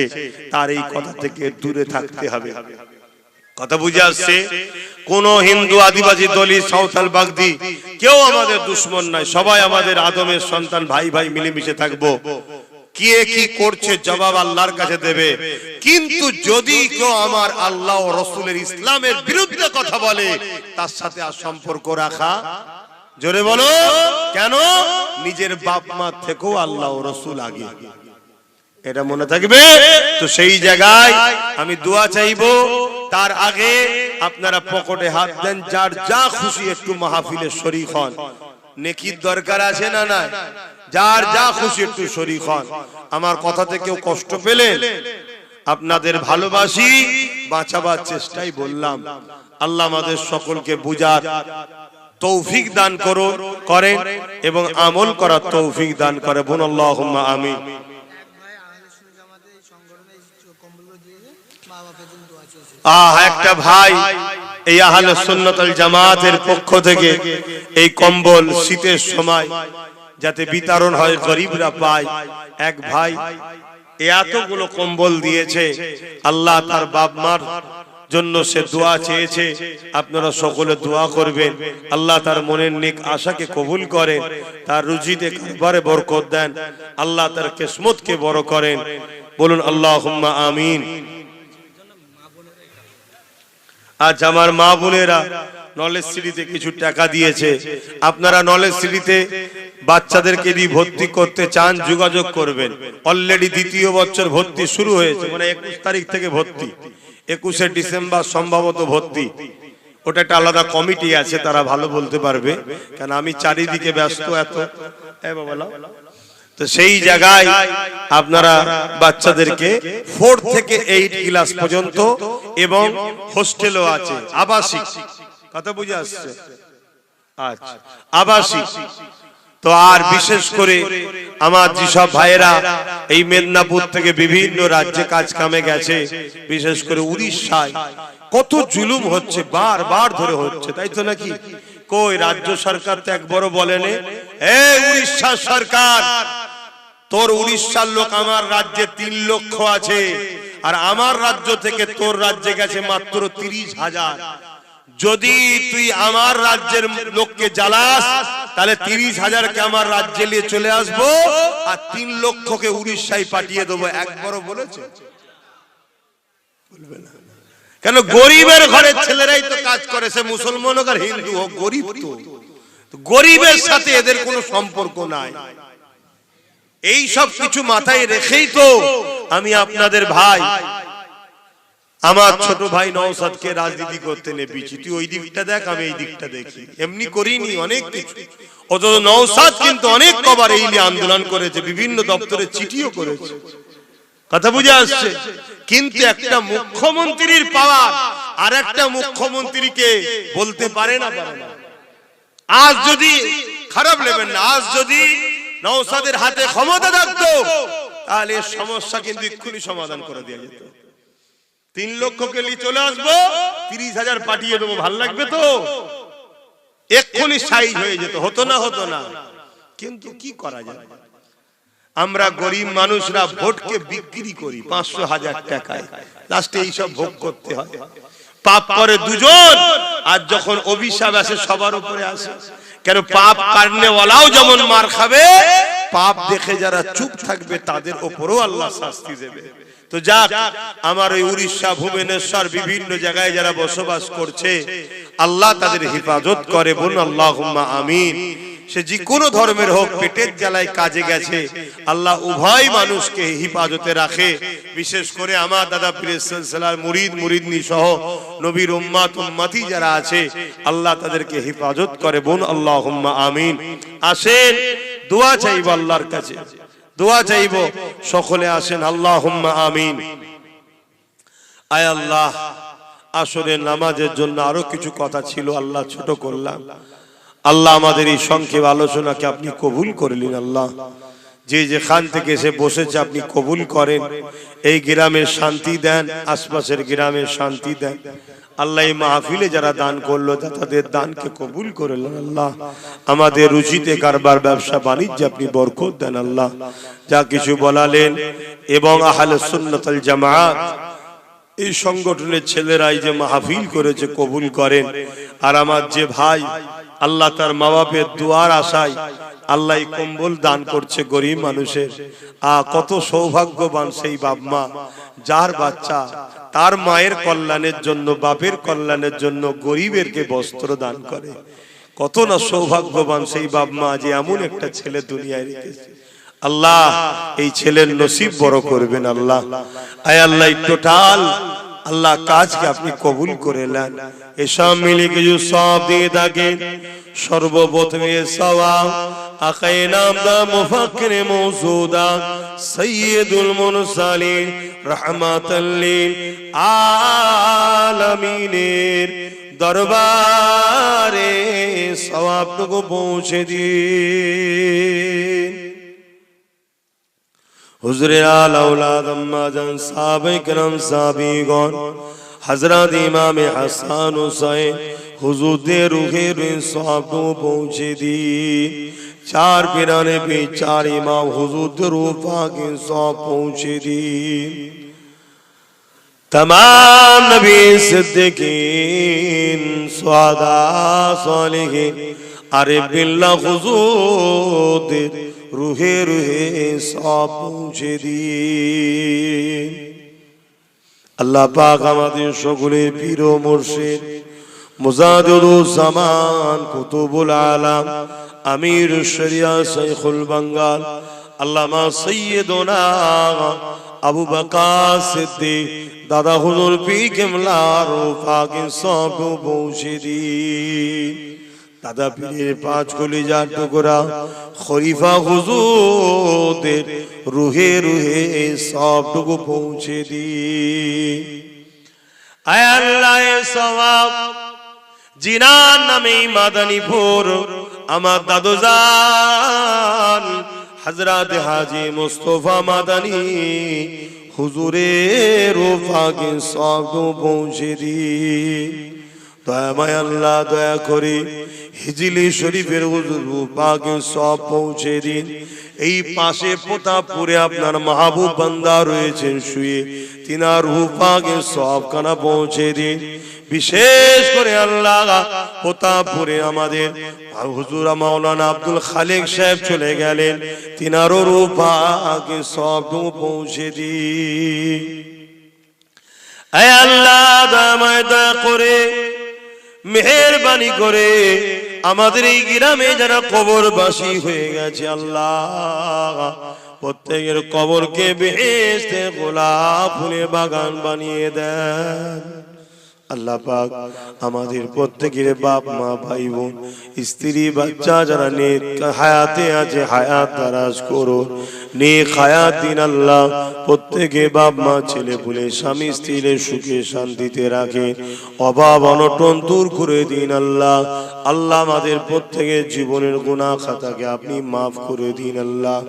তার এই কথা থেকে দূরে থাকতে হবে। কথা বুঝে আসছে? কোন হিন্দু, আদিবাসী, দলিত, সাঁওতাল, বাগদি কেউ আমাদের দুশমন নয়, সবাই আমাদের আদমের সন্তান, ভাই ভাই মিলেমিশে থাকবো। কে কি করছে জবাব আল্লাহর কাছে দেবে। কিন্তু যদি কেউ আমার আল্লাহ ও রাসূলের ইসলামের বিরুদ্ধে কথা বলে, তার সাথে আর সম্পর্ক রাখা, জোরে বলো কেন? নিজের বাপ মা থেকেও আল্লাহ ও রাসূল আগে, এটা মনে থাকবে তো। সেই জায়গায় আমি দোয়া চাইবো, তার আগে আপনারা পকেটে হাত দেন, যার যা খুশি একটু মাহফিলে শরীক হন। নেকির দরকার আছে না? না, যার যা খুশি একটু শরীক হন। আমার কথাতে কেউ কষ্ট পেলেন? আপনাদের ভালোবাসি, বাঁচাবার চেষ্টাই বললাম। আল্লাহ আমাদের সকলকে বুঝার তৌফিক দান করেন এবং আমল করার তৌফিক দান করে। বলুন আল্লাহুম্মা আমিন। একটা ভাই এই আহলে সুন্নাত ওয়াল জামাতের পক্ষ থেকে এই কম্বল শীতের সময় যাতে বিতরণ হয়, গরিবরা পায়, এক ভাই এতগুলো কম্বল দিয়েছে। আল্লাহ তার বাপ মার জন্য সে দোয়া চেয়েছে, আপনারা সকলে দোয়া করবেন। আল্লাহ তার মনের নেক আশাকে কবুল করেন, তার রুজিতে কারবারে বরকত দেন, আল্লাহ তার কিসমতকে বড় করেন। বলুন আল্লাহুম্মা আমিন। আজ আমার মা বোনেরা নলেজ সিটিতে কিছু টাকা দিয়েছে। আপনারা নলেজ সিটিতে বাচ্চাদেরকে দিয়ে ভর্তি করতে চান, যোগাযোগ করবেন। অলরেডি দ্বিতীয় বছর ভর্তি শুরু হয়েছে, মানে 21 তারিখ থেকে ভর্তি, 21শে ডিসেম্বর সম্ভবত ভর্তি। ওটা একটা আলাদা কমিটি আছে, তারা ভালো বলতে পারবে, কারণ আমি চারিদিকে ব্যস্ত এত। তো সেই জায়গায় আপনারা বাচ্চাদেরকে 4 থেকে 8 ক্লাস পর্যন্ত, এবং হোস্টেলও আছে, আবাসিক। কথা বুঝে আসছে? আচ্ছা, আবাসিক। তো আর বিশেষ করে আমার যেসব ভাইয়েরা এই মেদিনীপুর থেকে বিভিন্ন রাজ্যে কাজ কামে গেছে, বিশেষ করে উড়িষ্যায় কত জুলুম হচ্ছে, বারবার ধরে হচ্ছে, তাই তো নাকি? কই রাজ্য সরকার তো একবারও বলেনি, এই উড়িষ্যা সরকার, তোর উড়িষ্যার লোক আমার রাজ্যে 3 লক্ষ আছে, আর আমার রাজ্য থেকে তোর রাজ্যে গেছে মাত্র 30,000। যদি তুই আমার রাজ্যের লোককে জ্বালাস, তাহলে 30,000কে আমার রাজ্যে নিয়ে চলে আসবো, আর 3 লক্ষকে উড়িষ্যায় পাঠিয়ে দেবো। একবারও বলেছে? বলবে না। কেন? গরিবের ঘরের ছেলেরাই তো কাজ করে, সে মুসলমান হোক আর হিন্দু হোক, গরিব তো। গরিবের সাথে এদের কোনো সম্পর্ক নাই। এই সব কিছু মাথায় রেখেই তো আমি আপনাদের ভাই আমার ছোট ভাই নওশাদকে রাজনীতি করতে নেপিছি, তুই ওই দিকটা দেখ আমি এই দিকটা দেখি, এমনি করিনি অনেক কিছু। অথচ নওশাদ কিন্তু অনেক কবার এই নিয়ে আন্দোলন করেছে, বিভিন্ন দপ্তরে চিঠিও করেছে, কথা বুঝে আসছে। কিন্তু একটা মুখ্যমন্ত্রীর পাওয়ার আর একটা মুখ্যমন্ত্রীকে বলতে পারে না। আজ যদি খারাপ নেবেন না, আজ যদি নওশাদের হাতে ক্ষমতা থাকতো তাহলে সমস্যা কিন্তু এক্ষুনি সমাধান করে দেওয়া যেত। 3 লক্ষকে নিয়ে চলে আসবো, 30,000 পাঠিয়ে দেবো, ভাল লাগবে তো, এক্ষুনি সাইজ হয়ে যেত, হতো না। কিন্তু কি করা যায়, আমরা গরিব মানুষরা ভোটকে বিক্রি করি 500,000 টাকায়, লাস্টে এইসব ভোগ করতে হয়। পাপ করে দুজন, আর যখন অভিশাপ আসে সবার উপরে আসে। কেন পাপ কারণেওয়ালাও যেমন মার খাবে, পাপ দেখে যারা চুপ থাকবে তাদের উপরও আল্লাহ শাস্তি দেবে। তো যাক, আমার ওই উড়িষ্যা, ভুবনেশ্বর, বিভিন্ন জায়গায় যারা বসবাস করছে, আল্লাহ তাদের হেফাজত করে, বলুন আল্লাহুম্মা আমিন। সে যে কোনো ধর্মের হোক, পেটের জ্বালায় কাজে গেছে, আল্লাহ উভয় মানুষকে হেফাজতে রাখে। বিশেষ করে আমার দাদা পীর সিলসিলার মুরিদ মুরিদনি সহ নবীর উম্মত উম্মতি যারা আছে, আল্লাহ তাদেরকে হেফাজত করে, বলুন আল্লাহুম্মা আমিন। আসেন দোয়া চাইবো আল্লাহর কাছে, দোয়া চাইবো, সকলে আসেন আল্লাহুম্মা আমিন। আয় আল্লাহ, আসলে নামাজের জন্য আরো কিছু কথা ছিল, আল্লাহ ছোট করলাম। আল্লাহ আমাদের এই সংক্ষেপ আলোচনাকে আপনি কবুল করলেন। আল্লাহ যে যেখান থেকে এসে বসেছে আপনি কবুল করেন, এই গ্রামের শান্তি দেন, আশপাশের গ্রামের শান্তি দেন। আল্লাহ এই মাহফিলে যারা দান করলো তাদের দানকে কবুল করলেন। আল্লাহ আমাদের রুচিতে কারবার, ব্যবসা বাণিজ্য আপনি বরকত দেন। আল্লাহ যা কিছু বলালেন, এবং আহলে সুন্নাত ওয়াল জামাত এই সংগঠনের ছেলেরা এই যে মাহফিল করেছে কবুল করেন। আর আমার যে ভাই আল্লাহ তার মা বাপের দুয়ার আশায় আল্লাহ কম্বল দান করছে গরিব মানুষের, কত সৌভাগ্যবান সেই বাপ মা যার বাচ্চা তার মায়ের কল্যাণের জন্য, বাপের কল্যাণের জন্য গরিবেরকে বস্ত্র দান করে। কত না সৌভাগ্যবান সেই বাপ মা যে এমন একটা ছেলে দুনিয়ায় রেখেছে। আল্লাহ এই ছেলের নসিব বড় করবেন। আল্লাহ আয় আল্লাহ টোটাল আল্লাহ কাজকে আপনি কবুল করে নেন। এসব মিলে কিছু সব দিয়ে থাকেন। সর্বপ্রথমে সওয়াব আকায়ে নামদার মুফাক্কিরে মওজুদা সাইয়্যিদুল মুরসালিন রাহমাতাল লিল আলামিনের দরবারে সওয়াবটুকু পৌঁছে দিন। হুজুরে আলা আওলাদ আম্মা জান সাহাবায়ে কেরাম সাহাবীগণ হযরত ইমাম হাসান হুসাইন হুজুর দে রুহের সওয়াবটুকু পৌঁছে দিন। 4 পিরানে पे 4 ইমাম হুজুর দে রূহ পাকে সওয়াব পৌঁছে দিন। तमाम नबी सिद्दीकीन सुहादा सालिहीन आरिफ बिल्लाह हुजूर रूहे रूहे सब पहुँचे दिन। अल्लाह पाक हमारे সকলে পীর ও মুর্শিদ মুজাদ্দিদুজ জামান কুতুবুল আলাম আমিরুশ শরিয়া শাইখুল বাঙ্গাল আল্লামা সৈয়দনা আবু বকর সিদ্দিক দাদা হুজুর পীর কেবলার পাকে সব পৌঁছে দিন। দাদা পীরের 5 কলিজার টুকরা খলিফা হুজুরদের রুহে রুহে সবটুকু পৌঁছে দিন। আয় আল্লাহ সওয়াব জিনার নামে মাদানীপুর আমার দাদুজান হযরত হাজী মুস্তাফা মাদানী হুজুরের পাকে সব পৌঁছে দিন। দয়াময় আল্লাহ দয়া করে হিজলি শরীফের হুজুর পাকে সব পৌঁছে দিন। এই পাশে প্রতাপপুরে আপনার মাহবুব বান্দা রয়েছেন শুয়ে, তিনার রূহ পাকে সব কানা পৌঁছে দিন। বিশেষ করে আল্লাহ প্রতাপপুরে আমাদের হুজুর মাওলানা আব্দুল খালেক সাহেব চলে গেলেন, তিনারও রূহ পাকে সব পৌঁছে দিন। আয় আল্লাহ দয়াময় দয়া করে মেহেরবানি করে আমাদের এই গ্রামে যারা কবরবাসী হয়ে গেছে আল্লাহ প্রত্যেকের কবরকে বেহেশতে গোলাপ ফুলের বাগান বানিয়ে দেন। আল্লাহ পাক আমাদের প্রত্যেকের বাপ মা ভাই বোন স্ত্রী বাচ্চা যারা নেক হায়াতে আছে হায়াত দারাজ করো, নেক হায়াত দিন আল্লাহ। প্রত্যেকে বাপ মা ছেলে পুলে স্বামী স্ত্রীর সুখে শান্তিতে রাখে, অভাব অনটন দূর করে দিন আল্লাহ। আল্লাহ আমাদের প্রত্যেকের জীবনের গুনাহ খাতাকে আপনি মাফ করে দিন আল্লাহ।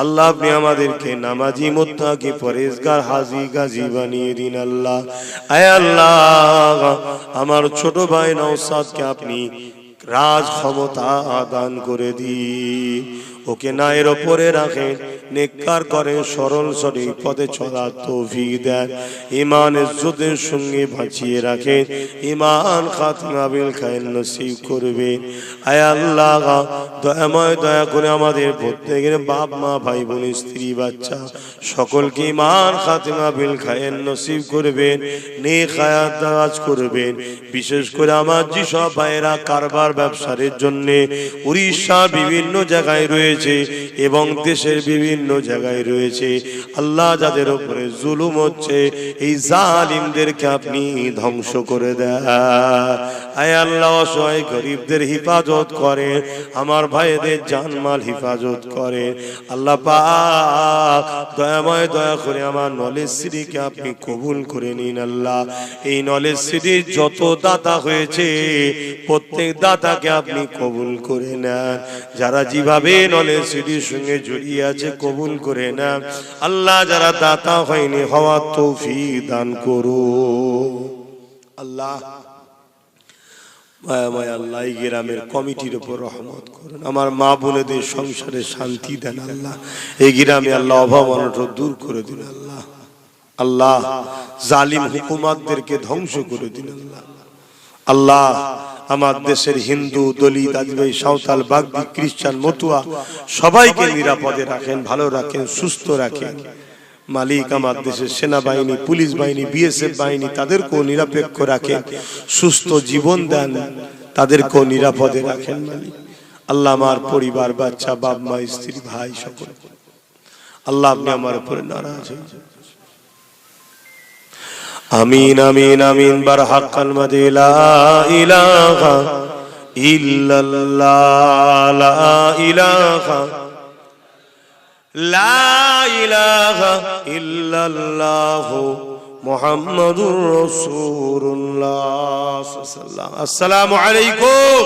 আল্লাহ আপনি আমাদেরকে নামাজি মুত্তাকি পরেজগার হাজি গাজী বানিয়ে দিন আল্লাহ। আয় আল্লাহ আমার ছোট ভাই নওশাদকে আপনি রাজ ক্ষমতা দান করে দিন, ওকে নায়ের ওপরে রাখেন, নেককার করেন, সরল সঠিক পথে চলার তৌফিক দেন, ঈমান ইজ্জতের সঙ্গে বাঁচিয়ে রাখেন, ঈমান খাতিমা বিল খায়র নসিব করবেন। আয় আল্লাহ দয়াময় দয়া করে আমাদের প্রত্যেকের বাপ মা ভাই বোন স্ত্রী বাচ্চা সকলকে ঈমান খাতিমা বিল খায়র নসিব করবেন, নেক হায়াত দারাজ করবেন। বিশেষ করে আমার যেসব ভাইয়েরা কারবার ব্যবসার জন্য উড়িষ্যা বিভিন্ন জায়গায় রয়েছে এবং দেশের বিভিন্ন জায়গায় রয়েছে, আল্লাহ যাদের উপরে জুলুম হচ্ছে এই জালিমদেরকে আপনি ধ্বংস করে দেন। আয় আল্লাহ অসহায় গরিবদের হিফাজত করে, আমার ভাইদের জানমাল হিফাজত করে। আল্লাহ পাক দয়াময় দয়া করে আমার নলেজ সিটিকে আপনি কবুল করে নিন আল্লাহ। এই নলেজ সিটির যত দাতা হয়েছে প্রত্যেক দাতাকে আপনি কবুল করে নেন, যারা যেভাবে নলেজ সিটির সঙ্গে জড়িয়ে আছে কবুল করে নেন আল্লাহ। যারা দাতা হয়নি হওয়ার তৌফিক দান করো আল্লাহ। মায়াময় আল্লাহ এই গ্রামের কমিটির উপর রহমত করুন, আমার মা বোনেদের সংসারে শান্তি দেন আল্লাহ। এই গ্রামে আল্লাহ অভাব অনটন দূর করে দিন আল্লাহ। আল্লাহ জালিম হুকুমাতদেরকে ধ্বংস করে দিন আল্লাহ। আল্লাহ আমার দেশের হিন্দু দলিত আদিবাসী সাঁওতাল বাগদি খ্রিস্টান মতুয়া সবাইকে নিরাপদে রাখেন, ভালো রাখেন, সুস্থ রাখেন মালিক। আমার দেশের সেনাবাহিনী পুলিশ বাহিনী বিএসএফ বাহিনী তাদেরকেও নিরপেক্ষ রাখেন, সুস্থ জীবন দেন, তাদেরকেও নিরাপদে রাখেন মালিক। আল্লাহ আমার পরিবার বাচ্চা বাপ মা স্ত্রী ভাই সকল আল্লাহ আপনি আমার উপরে নারাজ হয়ে যান। আমিন আমিন আমিন বার হাক্কাল মাদি লা ইলাহা ইল্লাল্লাহ লা ইলাহা লা ইলাহা ইল্লাল্লাহ মুহাম্মাদুর রাসূলুল্লাহ সাল্লাল্লাহু আলাইহি ওয়াসাল্লাম। আসসালামু আলাইকুম।